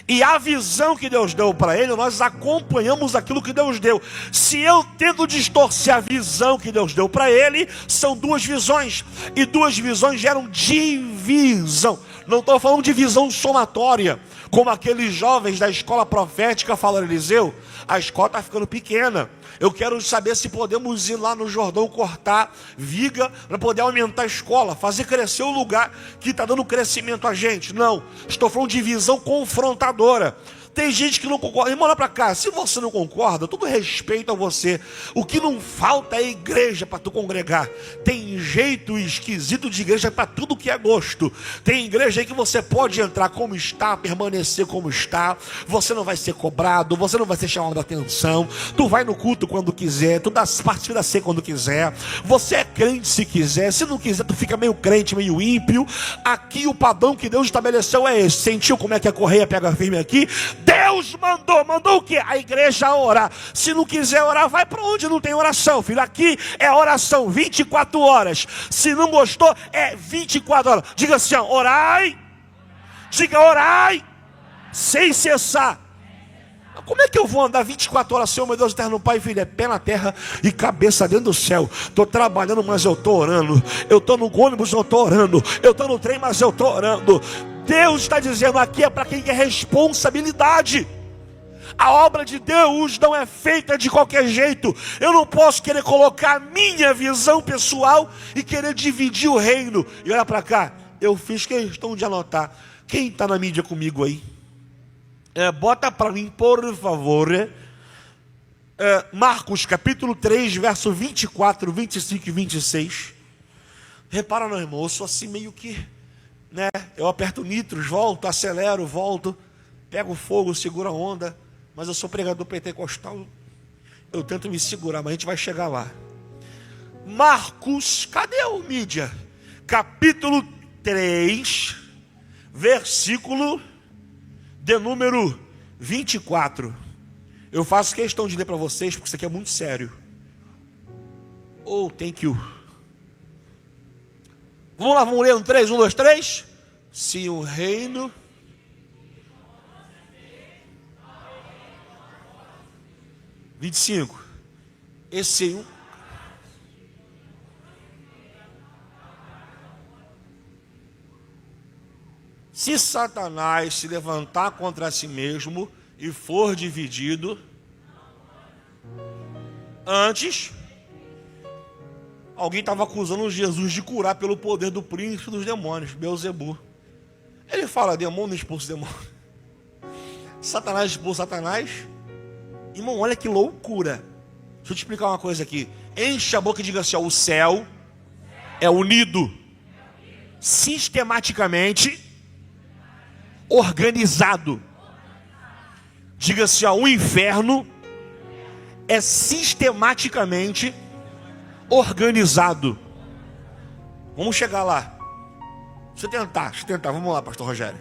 E a visão que Deus deu para ele, nós acompanhamos aquilo que Deus deu. Se eu tento distorcer a visão que Deus deu para ele, são duas visões. E duas visões geram divisão. Não estou falando de visão somatória, como aqueles jovens da escola profética falaram, Eliseu, a escola está ficando pequena. Eu quero saber se podemos ir lá no Jordão cortar viga para poder aumentar a escola, fazer crescer o lugar que está dando crescimento a gente. Não, estou falando de visão confrontadora. Tem gente que não concorda. Irmão, olha para cá, se você não concorda, todo respeito a você. O que não falta é igreja para tu congregar. Tem jeito esquisito de igreja para tudo que é gosto. Tem igreja aí que você pode entrar como está, permanecer como está. Você não vai ser cobrado, você não vai ser chamado a atenção. Tu vai no culto quando quiser, tu dá partida a ser quando quiser. Você é crente se quiser, se não quiser tu fica meio crente, meio ímpio. Aqui o padrão que Deus estabeleceu é esse. Sentiu como é que a correia pega firme aqui? Deus mandou o quê? A igreja orar. Se não quiser orar, vai para onde não tem oração, filho. Aqui é oração 24 horas. Se não gostou, é 24 horas. Diga assim, ó, orai. Diga orai. Sem cessar. Como é que eu vou andar 24 horas, Senhor, meu Deus eterno Pai, filho? É pé na terra e cabeça dentro do céu. Estou trabalhando, mas eu estou orando. Eu estou no ônibus, eu estou orando. Eu estou no trem, mas eu estou orando. Deus está dizendo aqui é para quem quer responsabilidade. A obra de Deus não é feita de qualquer jeito. Eu não posso querer colocar a minha visão pessoal e querer dividir o reino. E olha para cá, eu fiz questão de anotar. Quem está na mídia comigo aí? Bota para mim, por favor, Marcos capítulo 3, verso 24, 25 e 26. Repara, meu irmão, eu sou assim meio que, né? Eu aperto nitros, volto, acelero, volto, pego fogo, seguro a onda, mas eu sou pregador pentecostal, eu tento me segurar, mas a gente vai chegar lá. Marcos, cadê o mídia? Capítulo 3, versículo de número 24. Eu faço questão de ler para vocês, porque isso aqui é muito sério. Oh, thank you. Vamos lá, vamos ler no 3, 1, 2, 3. Se o reino... (25) Esse um... Se Satanás se levantar contra si mesmo e for dividido, antes, alguém estava acusando Jesus de curar pelo poder do príncipe dos demônios, Beelzebu. Ele fala, demônio expulsa demônio. Satanás expulsa Satanás. Irmão, olha que loucura. Deixa eu te explicar uma coisa aqui. Enche a boca e diga assim, ó, o céu é unido sistematicamente, organizado. Diga assim, ó, o inferno é sistematicamente organizado. Vamos chegar lá. Deixa eu tentar, vamos lá, pastor Rogério.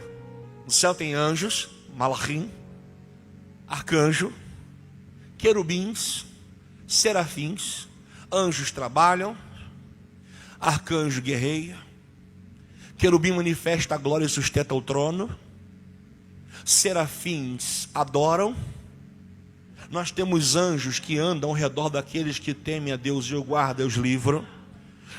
No céu tem anjos, malachim, arcanjo, querubins, serafins. Anjos trabalham, arcanjo guerreia, querubim manifesta a glória e sustenta o trono, serafins adoram. Nós temos anjos que andam ao redor daqueles que temem a Deus e o guardam e os livram.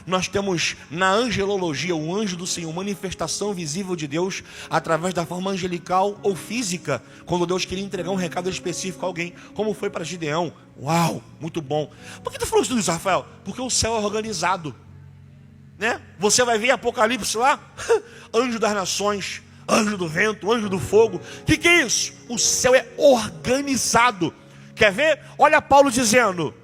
Nós temos na angelologia o anjo do Senhor, manifestação visível de Deus através da forma angelical ou física, quando Deus queria entregar um recado específico a alguém, como foi para Gideão. Uau, muito bom. Por que tu falou isso, Rafael? Porque o céu é organizado, né? Você vai ver em Apocalipse lá, anjo das nações, anjo do vento, anjo do fogo. O que é isso? O céu é organizado. Quer ver? Olha Paulo dizendo: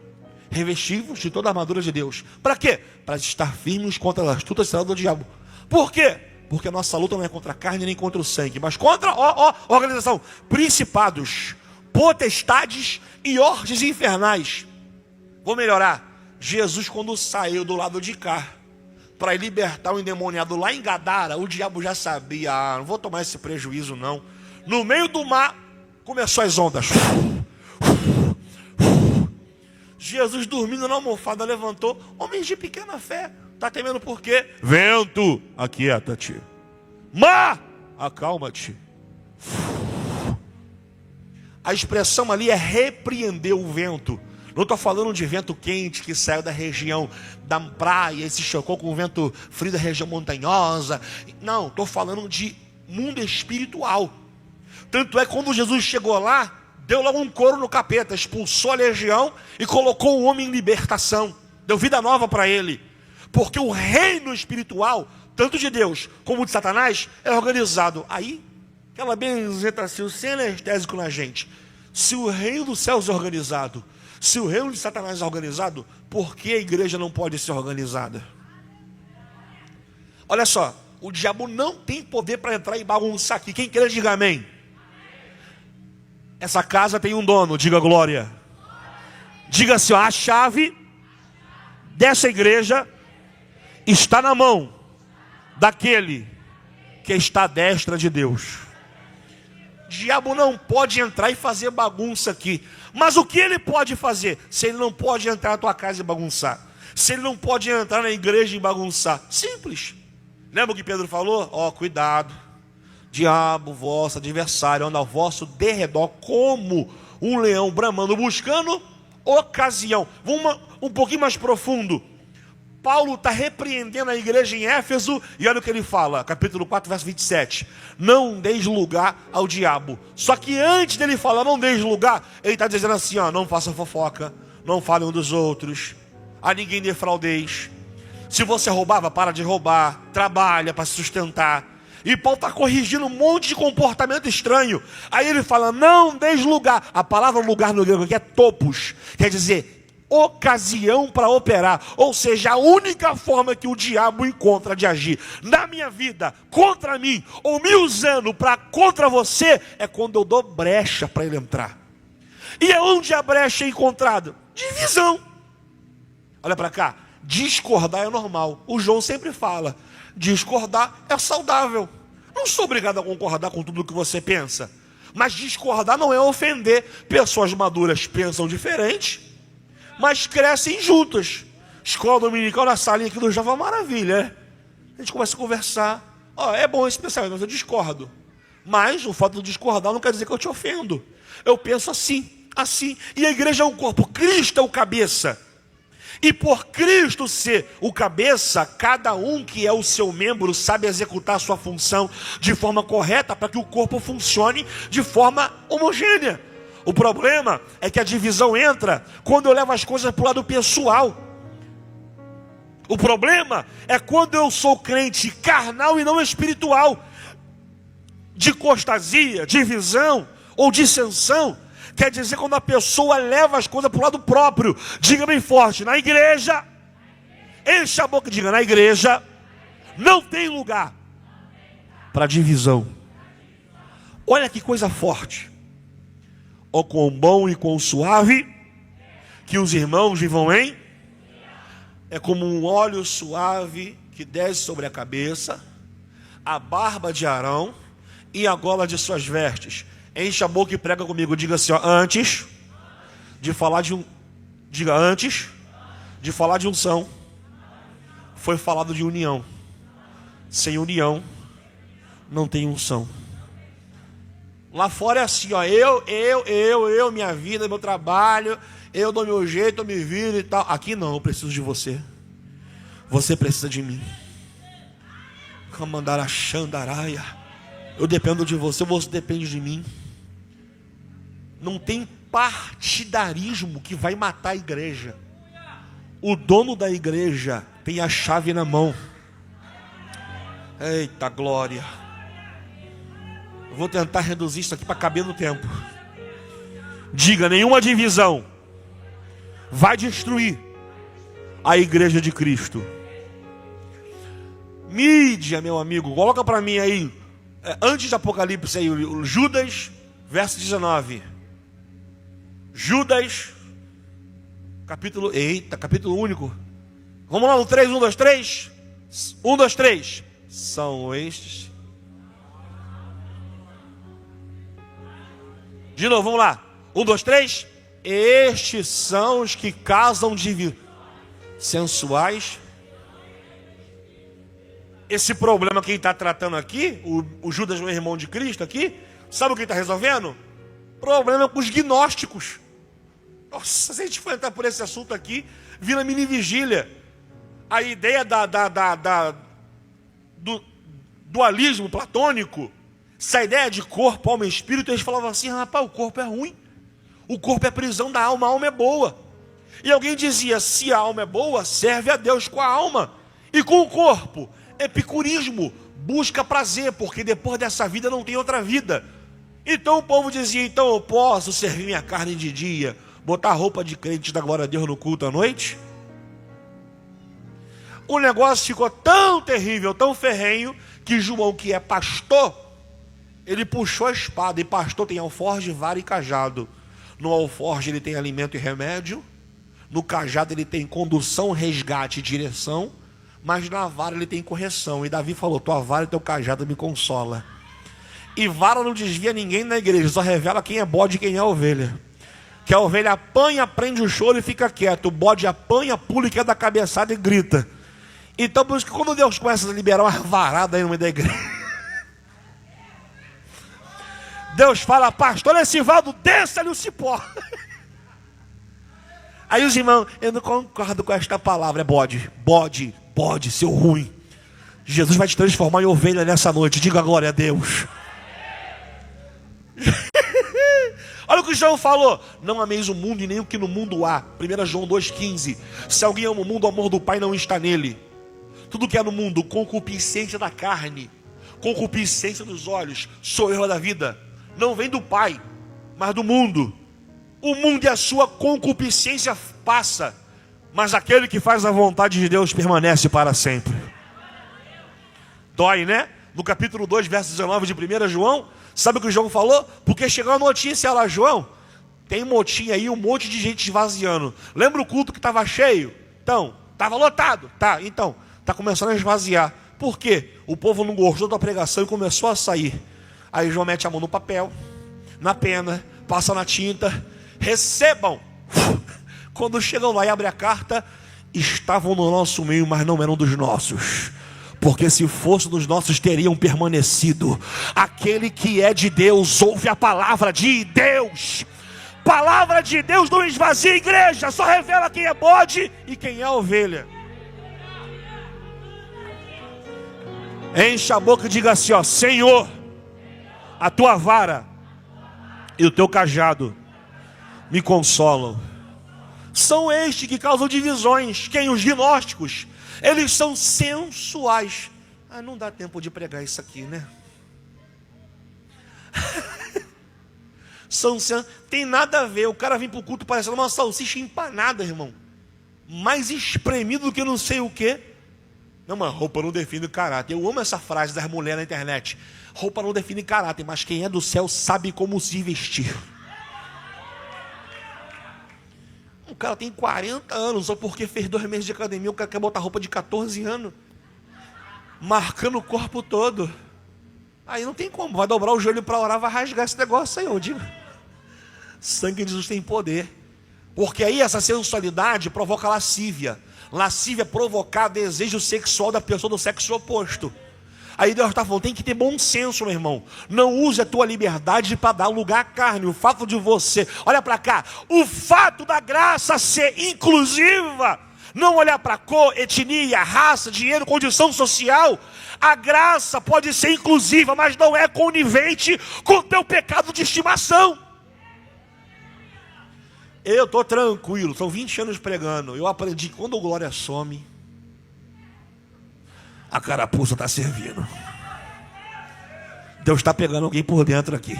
revestivos de toda a armadura de Deus. Para quê? Para estar firmes contra a astuta cilada do diabo. Por quê? Porque a nossa luta não é contra a carne nem contra o sangue, mas contra, organização, principados, potestades e hordes infernais. Vou melhorar. Jesus, quando saiu do lado de cá para libertar o endemoniado lá em Gadara, o diabo já sabia: não vou tomar esse prejuízo não. No meio do mar começou as ondas. Jesus dormindo na almofada levantou: homens de pequena fé, está temendo por quê? Vento, aquieta-te. Mar, acalma-te. A expressão ali é repreender o vento. Não estou falando de vento quente que saiu da região da praia e se chocou com o vento frio da região montanhosa. Não, estou falando de mundo espiritual. Tanto é que quando Jesus chegou lá, deu logo um coro no capeta, expulsou a legião e colocou o homem em libertação. Deu vida nova para ele. Porque o reino espiritual, tanto de Deus como de Satanás, é organizado. Aí, aquela benzetacil sem anestésico na gente. Se o reino dos céus é organizado, se o reino de Satanás é organizado, por que a igreja não pode ser organizada? Olha só, o diabo não tem poder para entrar e bagunçar aqui. Quem quer, diga amém. Essa casa tem um dono, diga glória. Diga assim, a chave dessa igreja está na mão daquele que está à destra de Deus. O diabo não pode entrar e fazer bagunça aqui. Mas o que ele pode fazer? Se ele não pode entrar na tua casa e bagunçar, se ele não pode entrar na igreja e bagunçar, simples. Lembra o que Pedro falou? Cuidado. Diabo, vosso adversário, anda ao vosso derredor como um leão bramando, buscando ocasião. Vamos um pouquinho mais profundo. Paulo está repreendendo a igreja em Éfeso e olha o que ele fala, capítulo 4, verso 27. Não deis lugar ao diabo. Só que antes dele falar não deis lugar, ele está dizendo assim, não faça fofoca, não fale um dos outros, a ninguém defraudeis. Se você roubava, para de roubar, trabalha para se sustentar. E Paulo está corrigindo um monte de comportamento estranho. Aí ele fala, não deis lugar. A palavra lugar no grego aqui é topos. Quer dizer, ocasião para operar. Ou seja, a única forma que o diabo encontra de agir na minha vida, contra mim, ou me usando para contra você, é quando eu dou brecha para ele entrar. E é onde a brecha é encontrada? Divisão. Olha para cá. Discordar é normal. O João sempre fala, discordar é saudável. Não sou obrigado a concordar com tudo o que você pensa. Mas discordar não é ofender. Pessoas maduras pensam diferente, mas crescem juntas. Escola dominical na salinha aqui do Jovem é uma maravilha, né? A gente começa a conversar. É bom esse pensamento, mas eu discordo. Mas o fato de discordar não quer dizer que eu te ofendo. Eu penso assim. E a igreja é um corpo. Cristo é o cabeça. E por Cristo ser o cabeça, cada um que é o seu membro sabe executar a sua função de forma correta para que o corpo funcione de forma homogênea. O problema é que a divisão entra quando eu levo as coisas para o lado pessoal. O problema é quando eu sou crente carnal e não espiritual. Dicostasia, divisão ou dissensão. Quer dizer quando a pessoa leva as coisas para o lado próprio. Diga bem forte, na igreja, enche a boca e diga, na igreja não tem lugar para divisão. Olha que coisa forte. Quão bom e quão suave que os irmãos vivam em. É como um óleo suave que desce sobre a cabeça, a barba de Arão e a gola de suas vestes. Enche a boca e prega comigo. Diga assim, antes de falar de unção, foi falado de união. Sem união, não tem unção. Lá fora é assim, eu, minha vida, meu trabalho, eu dou meu jeito, eu me viro e tal. Aqui não, eu preciso de você. Você precisa de mim. Camandarachandaraia. Eu dependo de você, você depende de mim. Não tem partidarismo que vai matar a igreja. O dono da igreja tem a chave na mão. Eita glória. Eu vou tentar reduzir isso aqui para caber no tempo. Diga, nenhuma divisão vai destruir a igreja de Cristo. Mídia, meu amigo, coloca para mim aí, antes de Apocalipse aí, o Judas, verso 19. Judas, capítulo único. Vamos lá no 3, 1, 2, 3. 1, 2, 3. São estes. De novo, vamos lá. 1, 2, 3. Estes são os que casam de sensuais. Esse problema que ele está tratando aqui, o Judas, meu irmão de Cristo aqui, sabe o que ele está resolvendo? Problema com os gnósticos. Nossa, se a gente for entrar por esse assunto aqui, vira mini vigília. A ideia do dualismo platônico, essa ideia de corpo, alma e espírito, eles falavam assim, rapaz, o corpo é ruim. O corpo é prisão da alma, a alma é boa. E alguém dizia, se a alma é boa, serve a Deus com a alma. E com o corpo, epicurismo, busca prazer, porque depois dessa vida não tem outra vida. Então o povo dizia, então eu posso servir minha carne de dia, botar roupa de crente da glória a Deus no culto à noite? O negócio ficou tão terrível, tão ferrenho, que João, que é pastor, ele puxou a espada, e pastor tem alforje, vara e cajado. No alforje ele tem alimento e remédio, no cajado ele tem condução, resgate e direção, mas na vara ele tem correção. E Davi falou, tua vara e teu cajado me consola. E vara não desvia ninguém na igreja, só revela quem é bode e quem é ovelha. Que a ovelha apanha, prende o choro e fica quieto. O bode apanha, pula e quer dar cabeçada e grita. Então por isso que quando Deus começa a liberar uma varada aí no meio da igreja, Deus fala, pastor Esivaldo, desça-lhe o cipó. Aí os irmãos, eu não concordo com esta palavra, é bode, seu ruim. Jesus vai te transformar em ovelha nessa noite, diga glória a Deus. Olha o que João falou, não ameis o mundo e nem o que no mundo há. 1 João 2,15. Se alguém ama o mundo, o amor do Pai não está nele. Tudo que é no mundo, concupiscência da carne, concupiscência dos olhos, soberba da vida, não vem do Pai, mas do mundo. O mundo e a sua concupiscência passa, mas aquele que faz a vontade de Deus permanece para sempre. Dói, né? No capítulo 2, verso 19 de 1 João, sabe o que o João falou? Porque chegou a notícia lá, João, tem motim aí, um monte de gente esvaziando. Lembra o culto que estava cheio? Então, estava lotado. Tá, então, está começando a esvaziar. Por quê? O povo não gostou da pregação e começou a sair. Aí João mete a mão no papel, na pena, passa na tinta, recebam. Quando chegam lá e abrem a carta, estavam no nosso meio, mas não eram dos nossos. Porque se fosse dos nossos, teriam permanecido. Aquele que é de Deus, ouve a palavra de Deus. Palavra de Deus não esvazia a igreja, só revela quem é bode e quem é ovelha. Encha a boca e diga assim, ó, Senhor, a tua vara e o teu cajado me consolam. São estes que causam divisões. Quem? Os gnósticos. Eles são sensuais. Ah, não dá tempo de pregar isso aqui, né? Tem nada a ver. O cara vem para o culto parecendo uma salsicha empanada, irmão. Mais espremido do que não sei o quê. Não, mas roupa não define caráter. Eu amo essa frase das mulheres na internet. Roupa não define caráter, mas quem é do céu sabe como se vestir. O cara tem 40 anos, só porque fez 2 meses de academia, o cara quer botar roupa de 14 anos. Marcando o corpo todo. Aí não tem como, vai dobrar o joelho para orar, vai rasgar esse negócio aí, eu digo. Sangue de Jesus tem poder. Porque aí essa sensualidade provoca lascívia. Lascívia é provocar desejo sexual da pessoa do sexo oposto. Aí Deus está falando, tem que ter bom senso, meu irmão. Não use a tua liberdade para dar lugar à carne. O fato de você, olha para cá, o fato da graça ser inclusiva Não olhar para cor, etnia, raça, dinheiro, condição social. A graça pode ser inclusiva, mas não é conivente com o teu pecado de estimação. Eu estou tranquilo, são 20 anos pregando. Eu aprendi que quando a glória some, a carapuça está servindo. Deus está pegando alguém por dentro aqui.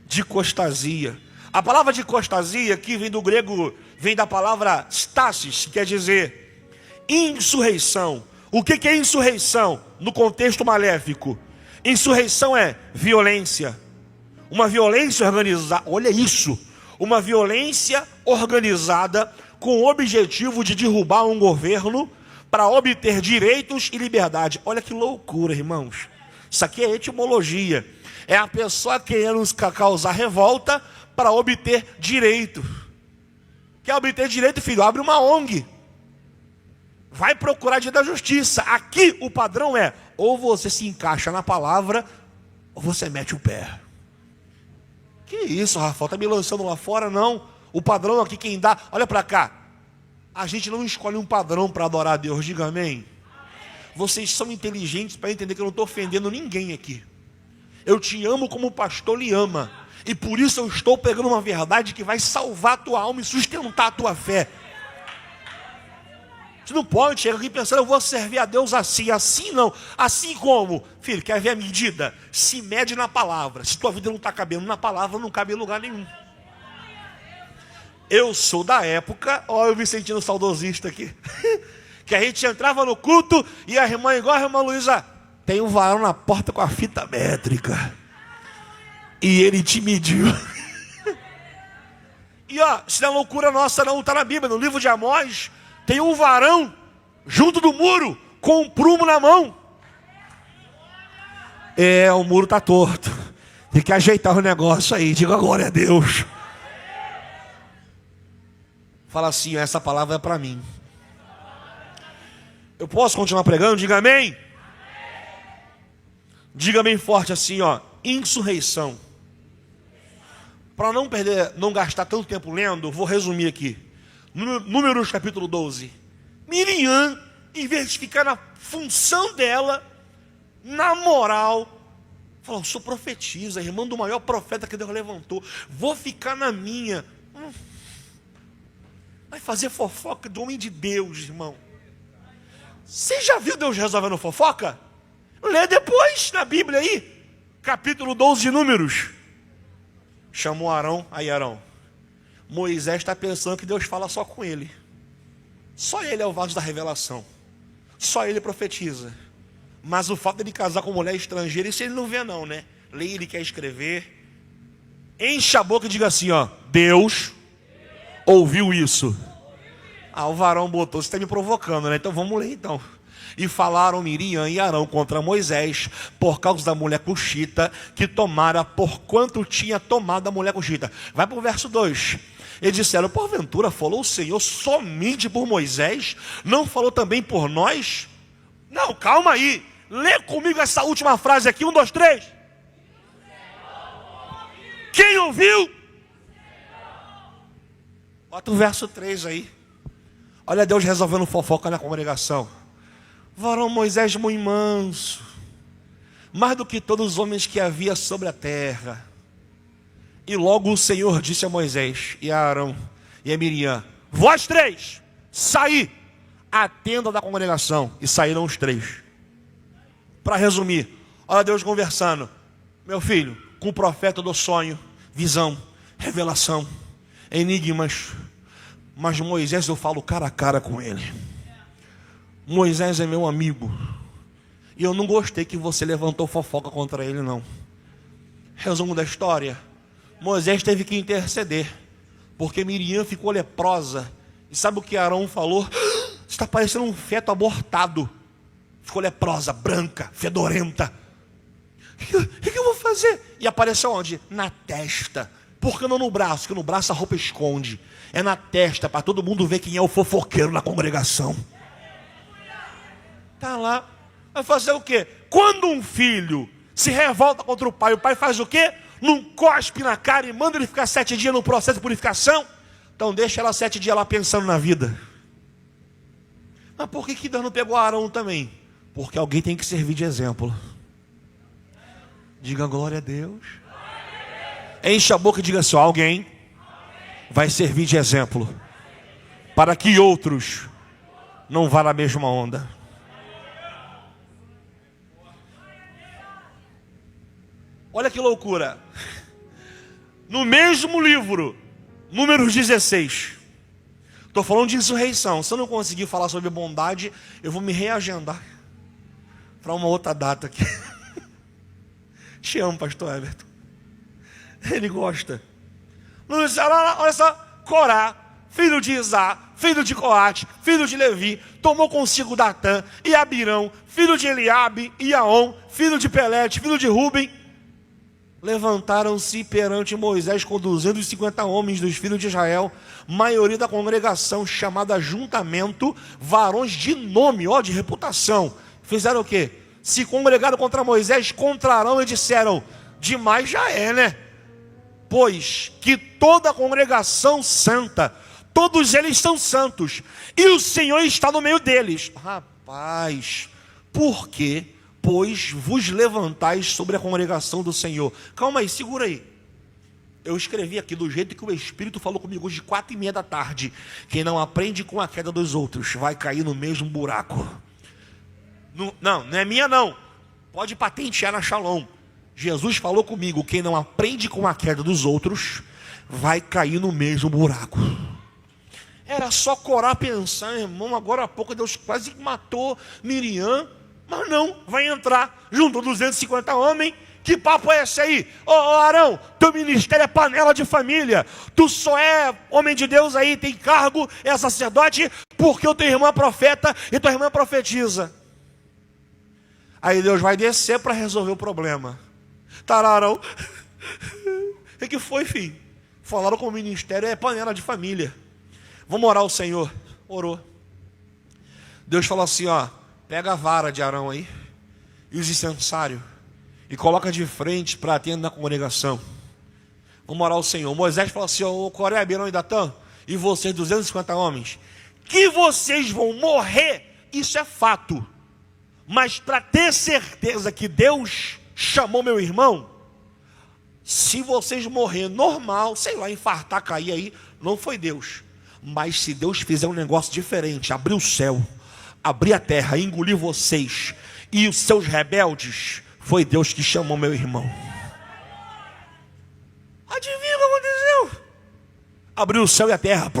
Dicostasia. A palavra dicostasia aqui vem do grego, vem da palavra stasis, que quer dizer insurreição. O que é insurreição no contexto maléfico? Insurreição é violência. Uma violência organizada, olha isso, uma violência organizada com o objetivo de derrubar um governo para obter direitos e liberdade. Olha que loucura, irmãos. Isso aqui é etimologia. É a pessoa querendo causar revolta para obter direito. Quer obter direito, filho? Abre uma ONG. Vai procurar direito da justiça. Aqui o padrão é, ou você se encaixa na palavra, ou você mete o pé. Que isso, Rafael? Está me lançando lá fora? Não. O padrão aqui quem dá... Olha para cá. A gente não escolhe um padrão para adorar a Deus. Diga amém. Vocês são inteligentes para entender que eu não estou ofendendo ninguém aqui. Eu te amo como o pastor lhe ama. E por isso eu estou pegando uma verdade que vai salvar a tua alma e sustentar a tua fé. Você não pode chegar aqui pensando, eu vou servir a Deus assim. Assim não. Assim como? Filho, quer ver a medida? Se mede na palavra. Se tua vida não está cabendo na palavra, não cabe em lugar nenhum. Eu sou da época, ó, eu me sentindo saudosista aqui, que a gente entrava no culto e a irmã, igual a irmã Luísa, tem um varão na porta com a fita métrica. E ele te mediu. E ó, isso não é loucura nossa não, está na Bíblia, no livro de Amós, tem um varão junto do muro, com um prumo na mão. O muro está torto. Tem que ajeitar o negócio aí, diga glória a Deus. Fala assim, essa palavra é para mim. Eu posso continuar pregando? Diga amém. Diga bem forte assim, ó, insurreição. Para não perder, não gastar tanto tempo lendo, vou resumir aqui. Números capítulo 12. Miriam, em vez de ficar na função dela, na moral, falou, sou profetisa, irmã do maior profeta que Deus levantou, vou ficar na minha. Vai fazer fofoca do homem de Deus, irmão. Você já viu Deus resolvendo fofoca? Lê depois na Bíblia aí, capítulo 12 de Números. Chamou Arão, aí Arão, Moisés está pensando que Deus fala só com ele. Só ele é o vaso da revelação. Só ele profetiza. Mas o fato de ele casar com mulher estrangeira, isso ele não vê não, né? Lê, ele quer escrever. Enche a boca e diga assim, ó, Deus ouviu isso. O varão botou, você está me provocando, né? Então vamos ler então. E falaram Miriam e Arão contra Moisés por causa da mulher cuxita que tomara por quanto tinha tomado a mulher cuxita. Vai para o verso 2. Eles disseram, porventura falou o Senhor somente por Moisés? Não falou também por nós? Não, calma aí. Lê comigo essa última frase aqui, 1, 2, 3. Quem ouviu? Bota o verso 3 aí. Olha Deus resolvendo fofoca na congregação. Varão Moisés muito manso, mais do que todos os homens que havia sobre a terra. E logo o Senhor disse a Moisés e a Arão e a Miriam, vós três, saí à tenda da congregação. E saíram os três. Para resumir, olha Deus conversando. Meu filho, com o profeta do sonho, visão, revelação, enigmas. Mas Moisés eu falo cara a cara com ele. Moisés é meu amigo. E eu não gostei que você levantou fofoca contra ele não. Resumo da história. Moisés teve que interceder. Porque Miriam ficou leprosa. E sabe o que Arão falou? Está parecendo um feto abortado. Ficou leprosa, branca, fedorenta. O que eu vou fazer? E apareceu onde? Na testa. Por que não no braço? Porque no braço a roupa esconde. É na testa, para todo mundo ver quem é o fofoqueiro na congregação. Está lá. Vai fazer o quê? Quando um filho se revolta contra o pai faz o quê? não cospe na cara e manda ele ficar 7 dias no processo de purificação? Então deixa ela 7 dias lá pensando na vida. Mas por que Deus não pegou Arão também? Porque alguém tem que servir de exemplo. Diga glória a Deus. Enche a boca e diga assim: alguém vai servir de exemplo para que outros não vá na mesma onda. Olha que loucura. No mesmo livro, Números 16. Estou falando de insurreição. Se eu não conseguir falar sobre bondade, eu vou me reagendar para uma outra data aqui. Te amo, pastor Everton. Ele gosta. Olha só, Corá, filho de Isá, filho de Coate, filho de Levi, tomou consigo Datã e Abirão, filho de Eliabe, e Aon, filho de Pelete, filho de Ruben. Levantaram-se perante Moisés com 250 homens dos filhos de Israel, maioria da congregação, chamada ajuntamento, varões de nome, de reputação. Fizeram o quê? Se congregaram contra Moisés, contra Arão, e disseram: demais já é, né? Pois que toda a congregação santa, todos eles são santos, e o Senhor está no meio deles. Rapaz, por quê? Pois vos levantais sobre a congregação do Senhor. Calma aí, segura aí. Eu escrevi aqui do jeito que o Espírito falou comigo hoje, 4:30 da tarde. Quem não aprende com a queda dos outros vai cair no mesmo buraco. Não é minha não. Pode patentear na Shalom. Jesus falou comigo: quem não aprende com a queda dos outros vai cair no mesmo buraco. Era só Corá pensar, irmão, agora há pouco Deus quase matou Miriam. Mas não, vai entrar, juntou 250 homens. Que papo é esse aí? Arão, teu ministério é panela de família. Tu só é homem de Deus aí, tem cargo, é sacerdote, porque o teu irmão é profeta e tua irmã profetiza. Aí Deus vai descer para resolver o problema. Arão, o que foi, filho? Falaram que o ministério é panela de família. Vamos orar ao Senhor. Orou. Deus falou assim: pega a vara de Arão aí e os incensários e coloca de frente para a tenda da congregação. Vamos orar ao Senhor. Moisés falou assim: Coré, Abirão e Datã, e vocês 250 homens, que vocês vão morrer, isso é fato. Mas para ter certeza que Deus chamou meu irmão, se vocês morrer normal, sei lá, infartar, cair aí, não foi Deus. Mas se Deus fizer um negócio diferente, abrir o céu, abrir a terra, engolir vocês e os seus rebeldes, foi Deus que chamou meu irmão. Adivinha o que aconteceu? Abriu o céu e a terra.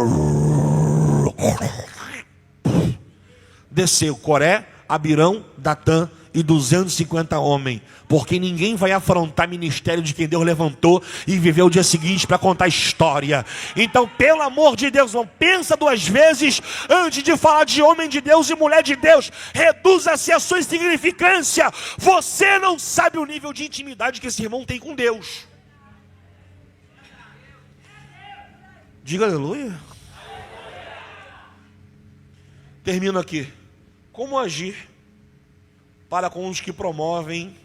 Desceu Coré, Abirão, Datã e 250 homens. Porque ninguém vai afrontar ministério de quem Deus levantou e viver o dia seguinte para contar história. Então, pelo amor de Deus, não pensa 2 vezes antes de falar de homem de Deus e mulher de Deus. Reduza-se a sua insignificância. Você não sabe o nível de intimidade que esse irmão tem com Deus. Diga aleluia. Termino aqui. Como agir para com os que promovem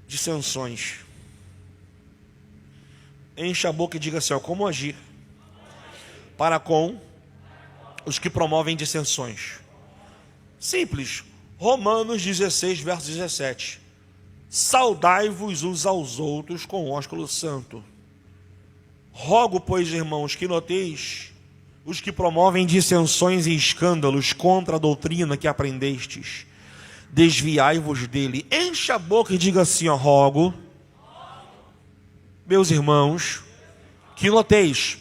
dissensões? Encha a boca e diga assim: como agir para com os que promovem dissensões? Simples. Romanos 16, verso 17. Saudai-vos uns aos outros com ósculo santo. Rogo, pois, irmãos, que noteis os que promovem dissensões e escândalos contra a doutrina que aprendestes. Desviai-vos dele. Encha a boca e diga assim: rogo, meus irmãos, que noteis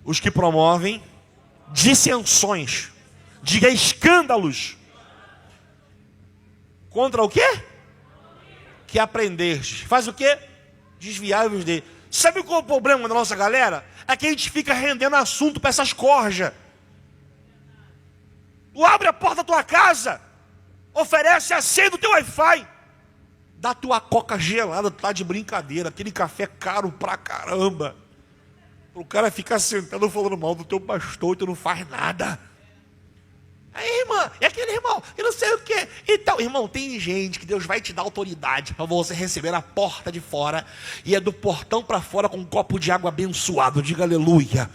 os que promovem dissensões, diga escândalos, contra o quê? Que aprendestes. Faz o quê? Desviai-vos dele. Sabe qual é o problema da nossa galera? É que a gente fica rendendo assunto para essas corjas. Tu abre a porta da tua casa, oferece a senha do teu Wi-Fi, dá tua coca gelada, tá de brincadeira, aquele café caro pra caramba. O cara fica sentado falando mal do teu pastor e tu não faz nada. Aí, irmã, e aquele irmão, e não sei o que. Então, irmão, tem gente que Deus vai te dar autoridade para você receber a porta de fora, e é do portão para fora com um copo de água abençoado. Diga aleluia.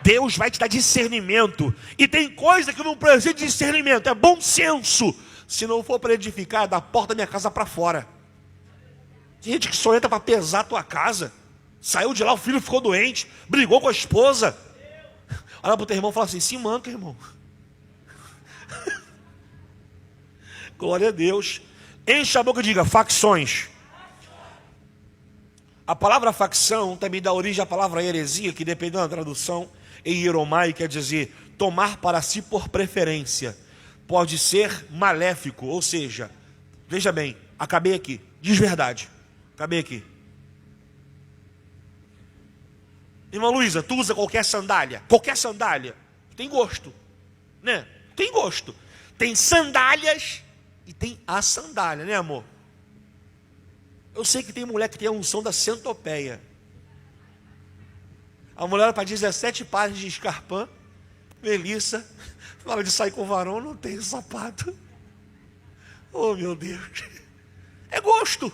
Deus vai te dar discernimento. E tem coisa que não precisa de discernimento, é bom senso. Se não for para edificar, é da porta da minha casa para fora. Tem gente que só entra para pesar a tua casa. Saiu de lá, o filho ficou doente, brigou com a esposa. Olha para o teu irmão e fala assim: se manca, irmão. Glória a Deus. Enche a boca e diga: facções. A palavra facção também dá origem à palavra heresia, que dependendo da tradução, em hieromai quer dizer tomar para si por preferência. Pode ser maléfico, ou seja, veja bem, acabei aqui, diz verdade, acabei aqui. Irmã Luísa, tu usa qualquer sandália, tem gosto, né? Tem gosto. Tem sandálias e tem a sandália, né, amor? Eu sei que tem mulher que tem a unção da centopeia. A mulher para 17 pares de escarpã. Melissa, na hora de sair com o varão, não tem sapato. Oh, meu Deus. É gosto.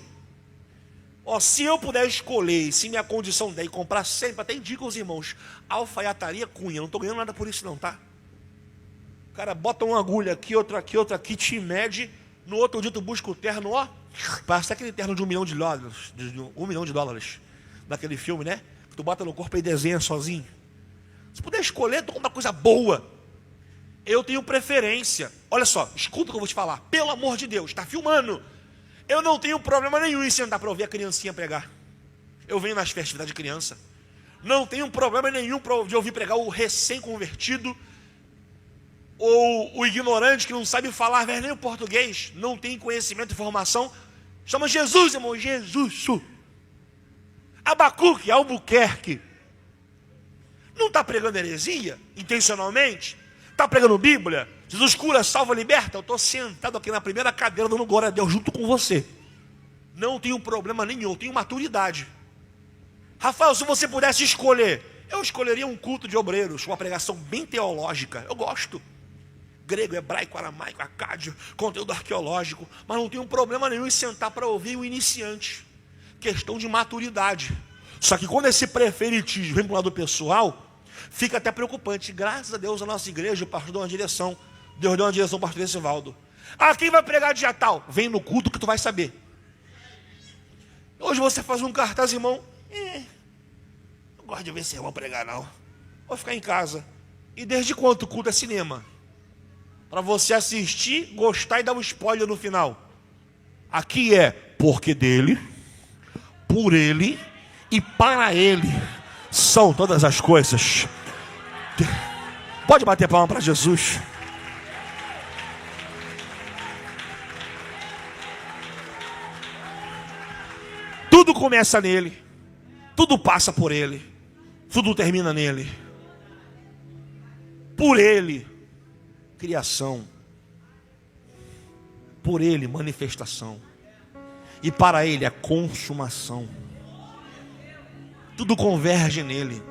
Ó, se eu puder escolher, e se minha condição der, e comprar sempre, até indico aos irmãos, alfaiataria Cunha, eu não estou ganhando nada por isso não, tá? O cara bota uma agulha aqui, outra aqui, te mede, no outro dia tu busca o terno, ó, parece aquele terno de $1 milhão, de $1 milhão, daquele filme, né? Que tu bota no corpo e desenha sozinho. Se puder escolher, tu compra uma coisa boa. Eu tenho preferência. Olha só, escuta o que eu vou te falar, pelo amor de Deus, está filmando. Eu não tenho problema nenhum em sentar para ouvir a criancinha pregar. Eu venho nas festividades de criança. Não tenho problema nenhum de ouvir pregar o recém-convertido, ou o ignorante que não sabe falar nem o português, não tem conhecimento e formação. Chama Jesus, irmão, Jesus. Abacuque, Albuquerque. Não está pregando heresia, intencionalmente? Está pregando Bíblia? Jesus cura, salva, liberta. Eu estou sentado aqui na primeira cadeira dando glória a Deus junto com você. Não tenho problema nenhum, eu tenho maturidade. Rafael, se você pudesse escolher, eu escolheria um culto de obreiros, uma pregação bem teológica. Eu gosto. Grego, hebraico, aramaico, acádio, conteúdo arqueológico. Mas não tenho problema nenhum em sentar para ouvir o iniciante. Questão de maturidade. Só que quando esse preferitismo vem para o lado pessoal, fica até preocupante. Graças a Deus a nossa igreja, o pastor deu uma direção. Deus deu uma direção para o pastor Esivaldo. Ah, quem vai pregar dia tal? Vem no culto que tu vai saber. Hoje você faz um cartaz, irmão. Não gosto de ver esse irmão pregar, não. Vou ficar em casa. E desde quando o culto é cinema? Para você assistir, gostar e dar um spoiler no final. Aqui é porque dele, por ele e para ele são todas as coisas. Pode bater palma para Jesus. Tudo começa nele, tudo passa por ele, tudo termina nele. Por ele, criação. Por ele, manifestação. E para ele, a consumação. Tudo converge nele.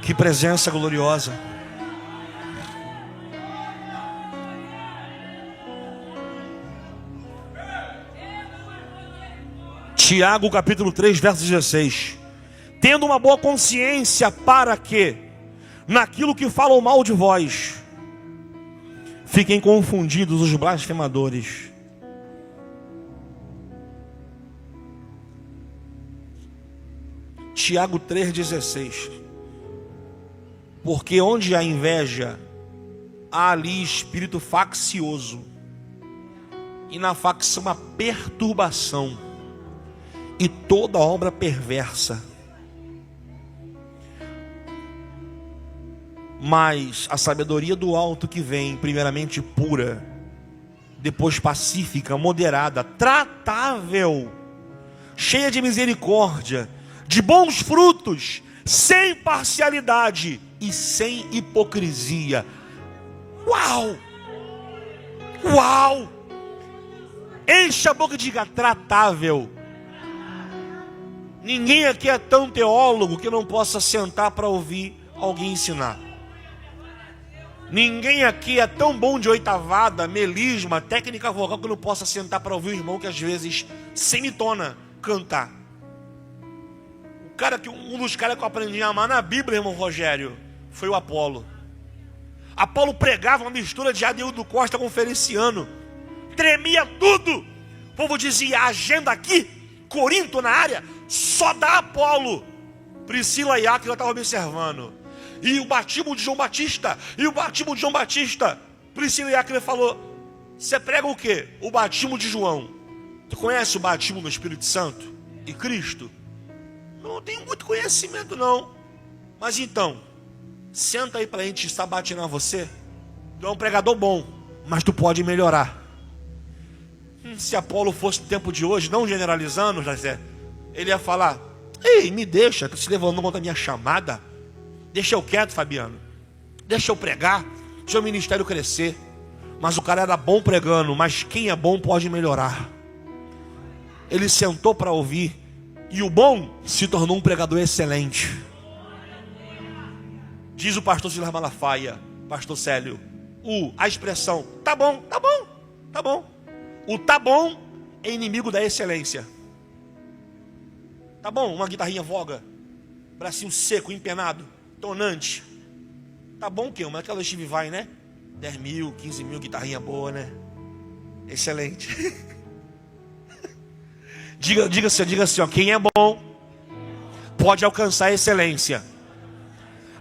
Que presença gloriosa. Tiago capítulo 3, verso 16. Tendo uma boa consciência para que, naquilo que falam mal de vós, fiquem confundidos os blasfemadores. Tiago 3,16. Porque onde há inveja, há ali espírito faccioso, e na facção há perturbação, e toda obra perversa. Mas a sabedoria do alto que vem, primeiramente pura, depois pacífica, moderada, tratável, cheia de misericórdia, de bons frutos, sem parcialidade e sem hipocrisia. Uau! Uau! Enche a boca e diga tratável. Ninguém aqui é tão teólogo que não possa sentar para ouvir alguém ensinar. Ninguém aqui é tão bom de oitavada, melisma, técnica vocal que não possa sentar para ouvir o irmão que às vezes semitona cantar. Um dos caras que eu aprendi a amar na Bíblia, irmão Rogério, foi o Apolo. Apolo pregava uma mistura de Adeildo Costa com Feliciano. Tremia tudo. O povo dizia, agenda aqui, Corinto na área, só dá Apolo. Priscila e Áquila estavam observando. E o batismo de João Batista. Priscila e Áquila falou, você prega o quê? O batismo de João. Tu conhece o batismo no Espírito Santo e Cristo? Não tenho muito conhecimento não. Mas então, senta aí para a gente sabatinar você. Tu é um pregador bom, mas tu pode melhorar. Se Apolo fosse no tempo de hoje, não generalizando, José, ele ia falar, ei, me deixa, tu se levantou contra a minha chamada. Deixa eu quieto, Fabiano. Deixa eu pregar, deixa o ministério crescer. Mas o cara era bom pregando, mas quem é bom pode melhorar. Ele sentou para ouvir, e o bom se tornou um pregador excelente. Diz o pastor Silas Malafaia, pastor Célio, a expressão, tá bom. O tá bom é inimigo da excelência. Tá bom, uma guitarrinha voga, bracinho seco, empenado, tonante. Tá bom o quê? Uma daquela Steve Vai, né? 10 mil, 15 mil, guitarrinha boa, né? Excelente. diga assim, ó, quem é bom pode alcançar a excelência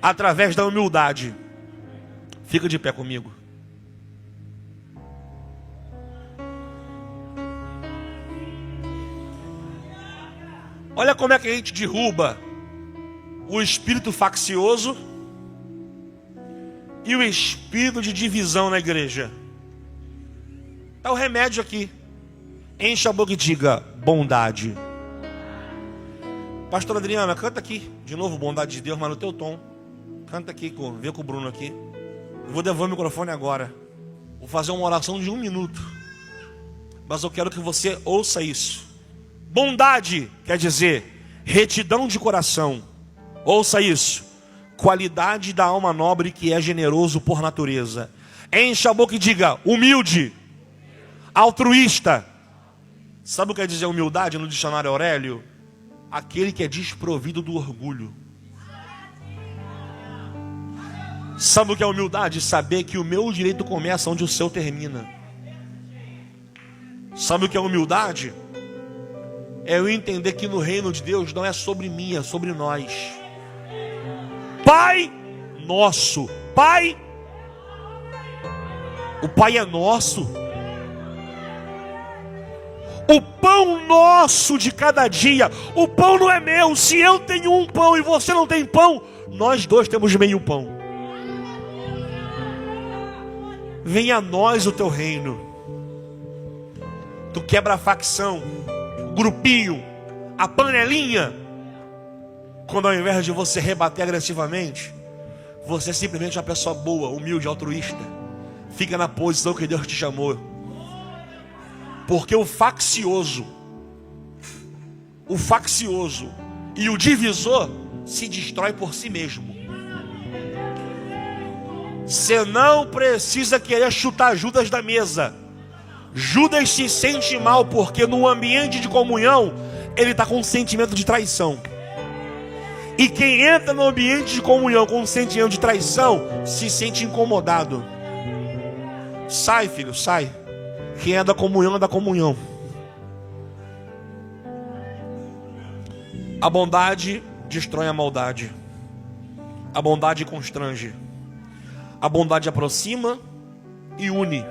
através da humildade. Fica de pé comigo. Olha como é que a gente derruba o espírito faccioso e o espírito de divisão na igreja. Está o remédio aqui. Enche a boca e diga bondade. Pastor Adriana, canta aqui de novo bondade de Deus, mas no teu tom. Canta aqui, vê com o Bruno aqui. Eu vou devolver o microfone agora. Vou fazer uma oração de 1 minuto. Mas eu quero que você ouça isso. Bondade quer dizer retidão de coração. Ouça isso. Qualidade da alma nobre que é generoso por natureza. Enche a boca e diga humilde, altruísta. Sabe o que quer dizer humildade no dicionário Aurélio? Aquele que é desprovido do orgulho. Sabe o que é humildade? Saber que o meu direito começa onde o seu termina. Sabe o que é humildade? É eu entender que no reino de Deus não é sobre mim, é sobre nós. Pai nosso. Pai. O Pai é nosso. O pão nosso de cada dia. O pão não é meu. Se eu tenho um pão e você não tem pão, nós dois temos meio pão. Venha a nós o teu reino. Tu quebra a facção, o grupinho, a panelinha. Quando ao invés de você rebater agressivamente, você é simplesmente uma pessoa boa, humilde, altruísta. Fica na posição que Deus te chamou. Porque o faccioso e o divisor se destrói por si mesmo. Você não precisa querer chutar Judas da mesa. Judas se sente mal porque no ambiente de comunhão ele está com um sentimento de traição. E quem entra no ambiente de comunhão com um sentimento de traição se sente incomodado. Sai, filho, sai. Quem é da comunhão é da comunhão. A bondade destrói a maldade. A bondade constrange. A bondade aproxima e une.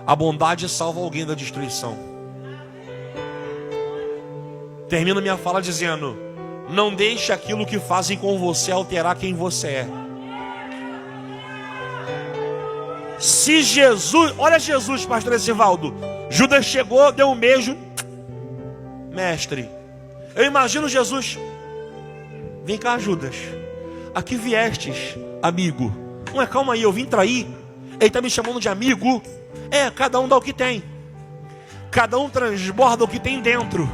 A bondade salva alguém da destruição. Termino minha fala dizendo: não deixe aquilo que fazem com você alterar quem você é. Se Jesus, olha Jesus, pastor Esivaldo. Judas chegou, deu um beijo. Mestre, eu imagino Jesus Vem cá, Judas. Aqui viestes, amigo. Não é, calma aí, eu vim trair. Ele está me chamando de amigo. Cada um dá o que tem. Cada um transborda o que tem dentro.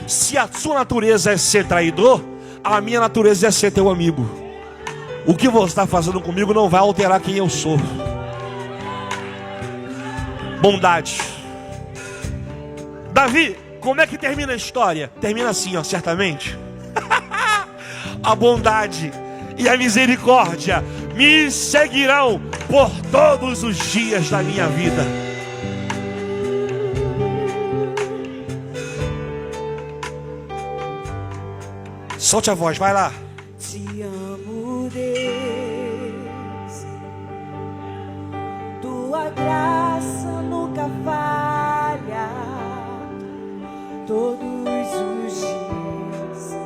Se a sua natureza é ser traidor, a minha natureza é ser teu amigo. O que você está fazendo comigo não vai alterar quem eu sou. Bondade. Davi, como é que termina a história? Termina assim, ó, certamente. A bondade e a misericórdia me seguirão por todos os dias da minha vida. Solte a voz, vai lá. Te amo, Deus. Tua graça nunca falha. Todos os dias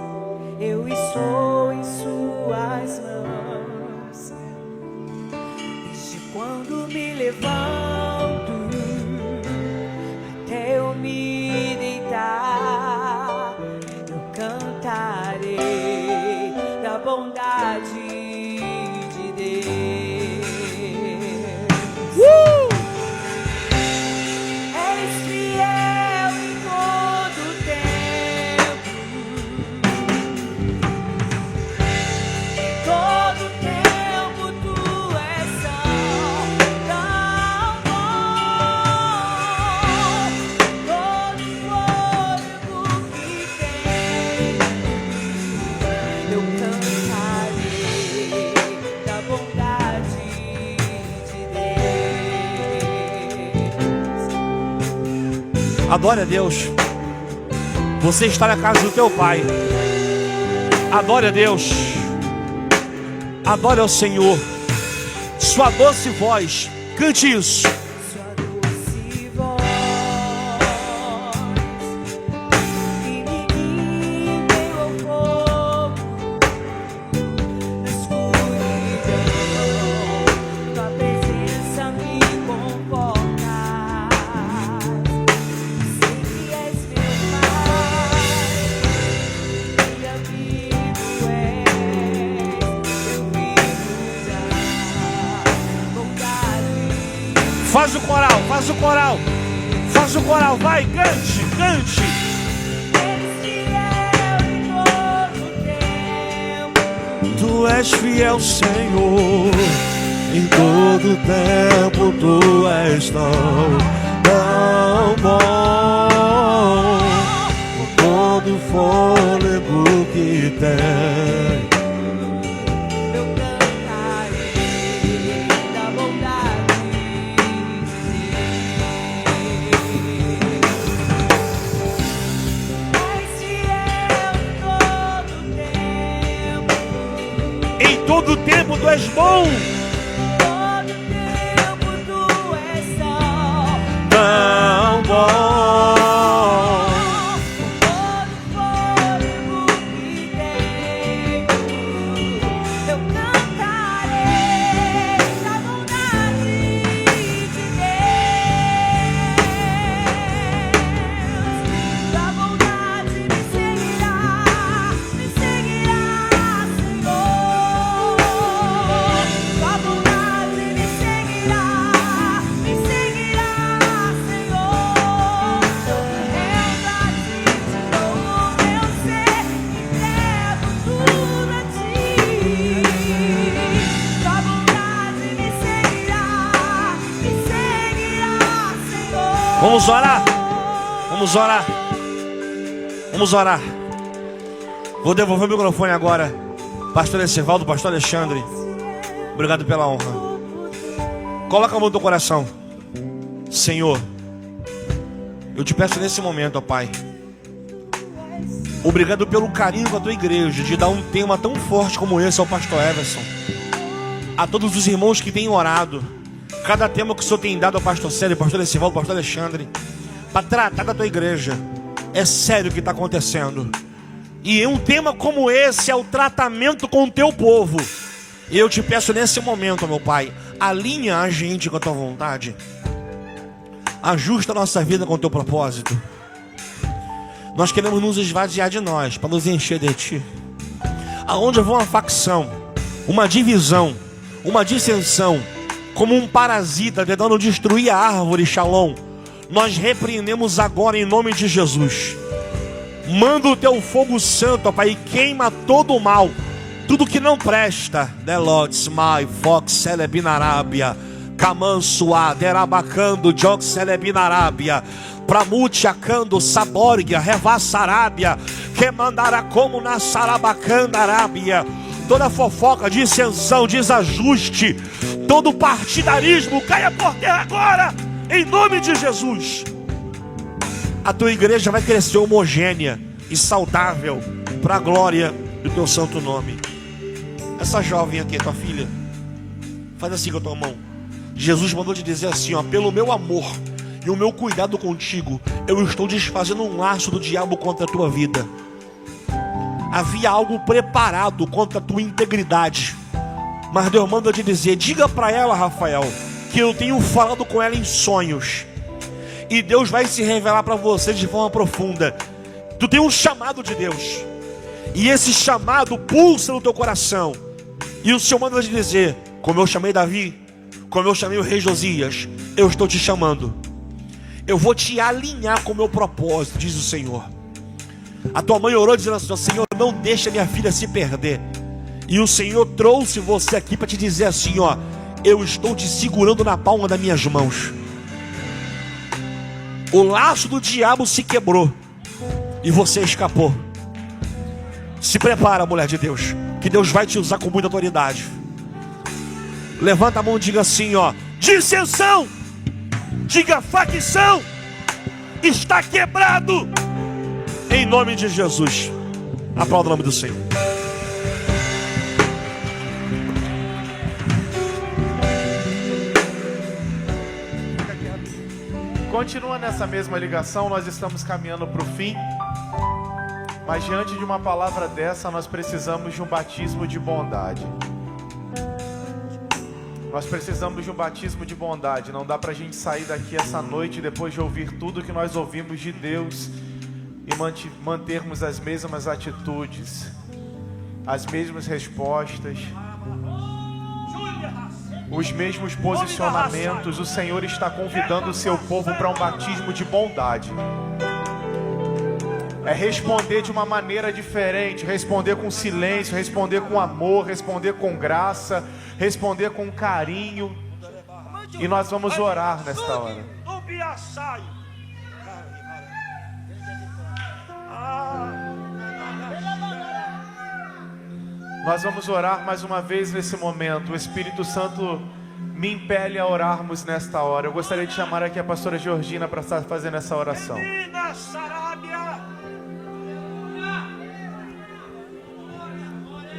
eu estou em suas mãos. Desde quando me levanto até eu me deitar, eu cantarei da bondade de Deus. És fiel em todo tempo. Em todo tempo tu és tão bom. Todo fôlego que tem, eu cantarei da bondade de Deus. Adore a Deus. Você está na casa do teu pai. Adore a Deus. Adore ao Senhor. Sua doce voz. Cante isso. Sua doce voz que me guia em meu corpo na escuridão. Tua presença me conforta. Sei que és meu Pai, e amigo és. Eu vivo da bondade. Faz o coral, faz o coral. Faz o coral, vai, cante, cante. Tu és fiel, Senhor. Em todo tempo tu és tão bom. Com todo fôlego que tem. Eu cantarei da bondade de Deus. És fiel em todo tempo. Em todo tempo tu és bom. Todo tempo tu és Tão bom. todo fôlego que tenho, eu cantarei da bondade de Deus. Da bondade me seguirá, Senhor. Da bondade me seguirá, Senhor. Eu pra ti te dou o meu ser, entrego tudo a ti. Da bondade me seguirá, Senhor. Vamos orar. Vamos orar. Vamos orar. Vou devolver o microfone agora. Pastor Essivaldo, Pastor Alexandre. Obrigado pela honra. Coloca a mão no teu coração. Senhor, eu te peço nesse momento, ó Pai. Obrigado pelo carinho com a tua igreja, de dar um tema tão forte como esse ao Pastor Everson. A todos os irmãos que têm orado. Cada tema que o Senhor tem dado ao Pastor Célio, Pastor Essivaldo, Pastor Alexandre, para tratar da tua igreja. É sério o que está acontecendo. E um tema como esse é o tratamento com o teu povo. E eu te peço nesse momento, meu Pai, alinha a gente com a tua vontade. Ajusta a nossa vida com o teu propósito. Nós queremos nos esvaziar de nós, para nos encher de ti. Aonde houver uma facção, uma divisão, uma dissensão, como um parasita tentando destruir a árvore Shalom, nós repreendemos agora em nome de Jesus. Manda o teu fogo santo, ó Pai, e queima todo o mal, tudo que não presta. Delotes, Mai, Fox, Celebinarábia, Kamansua, Derabacando, Jog Celebinarábia, Pramutiacando, Saborgia, Revassarábia, que mandará como na Sarabacandarábia. Toda fofoca, dissensão, desajuste, todo partidarismo caia por terra agora, em nome de Jesus. A tua igreja vai crescer homogênea e saudável, para a glória do teu santo nome. Essa jovem aqui, tua filha, faz assim com a tua mão. Jesus mandou te dizer assim, ó: pelo meu amor e o meu cuidado contigo, eu estou desfazendo um laço do diabo contra a tua vida. Havia algo preparado contra a tua integridade, mas Deus manda te dizer: diga para ela, Rafael, que eu tenho falado com ela em sonhos, e Deus vai se revelar para você de forma profunda. Tu tem um chamado de Deus, e esse chamado pulsa no teu coração, e o Senhor manda te dizer: como eu chamei Davi, como eu chamei o rei Josias, eu estou te chamando. Eu vou te alinhar com o meu propósito, diz o Senhor. A tua mãe orou dizendo assim: Senhor, não deixa minha filha se perder. E o Senhor trouxe você aqui para te dizer assim, ó: eu estou te segurando na palma das minhas mãos. O laço do diabo se quebrou e você escapou. Se prepara, mulher de Deus, que Deus vai te usar com muita autoridade. Levanta a mão e diga assim, ó: dissensão, diga facção, está quebrado, em nome de Jesus. Aplauda o nome do Senhor. Continua nessa mesma ligação, nós estamos caminhando para o fim. Mas diante de uma palavra dessa, nós precisamos de um batismo de bondade. Nós precisamos de um batismo de bondade. Não dá para a gente sair daqui essa noite depois de ouvir tudo que nós ouvimos de Deus e mantermos as mesmas atitudes, as mesmas respostas, os mesmos posicionamentos. O Senhor está convidando o seu povo para um batismo de bondade. É responder de uma maneira diferente, responder com silêncio, responder com amor, responder com graça, responder com carinho. E nós vamos orar nesta hora. Nós vamos orar mais uma vez nesse momento. O Espírito Santo me impele a orarmos nesta hora. Eu gostaria de chamar aqui a pastora Georgina para estar fazendo essa oração.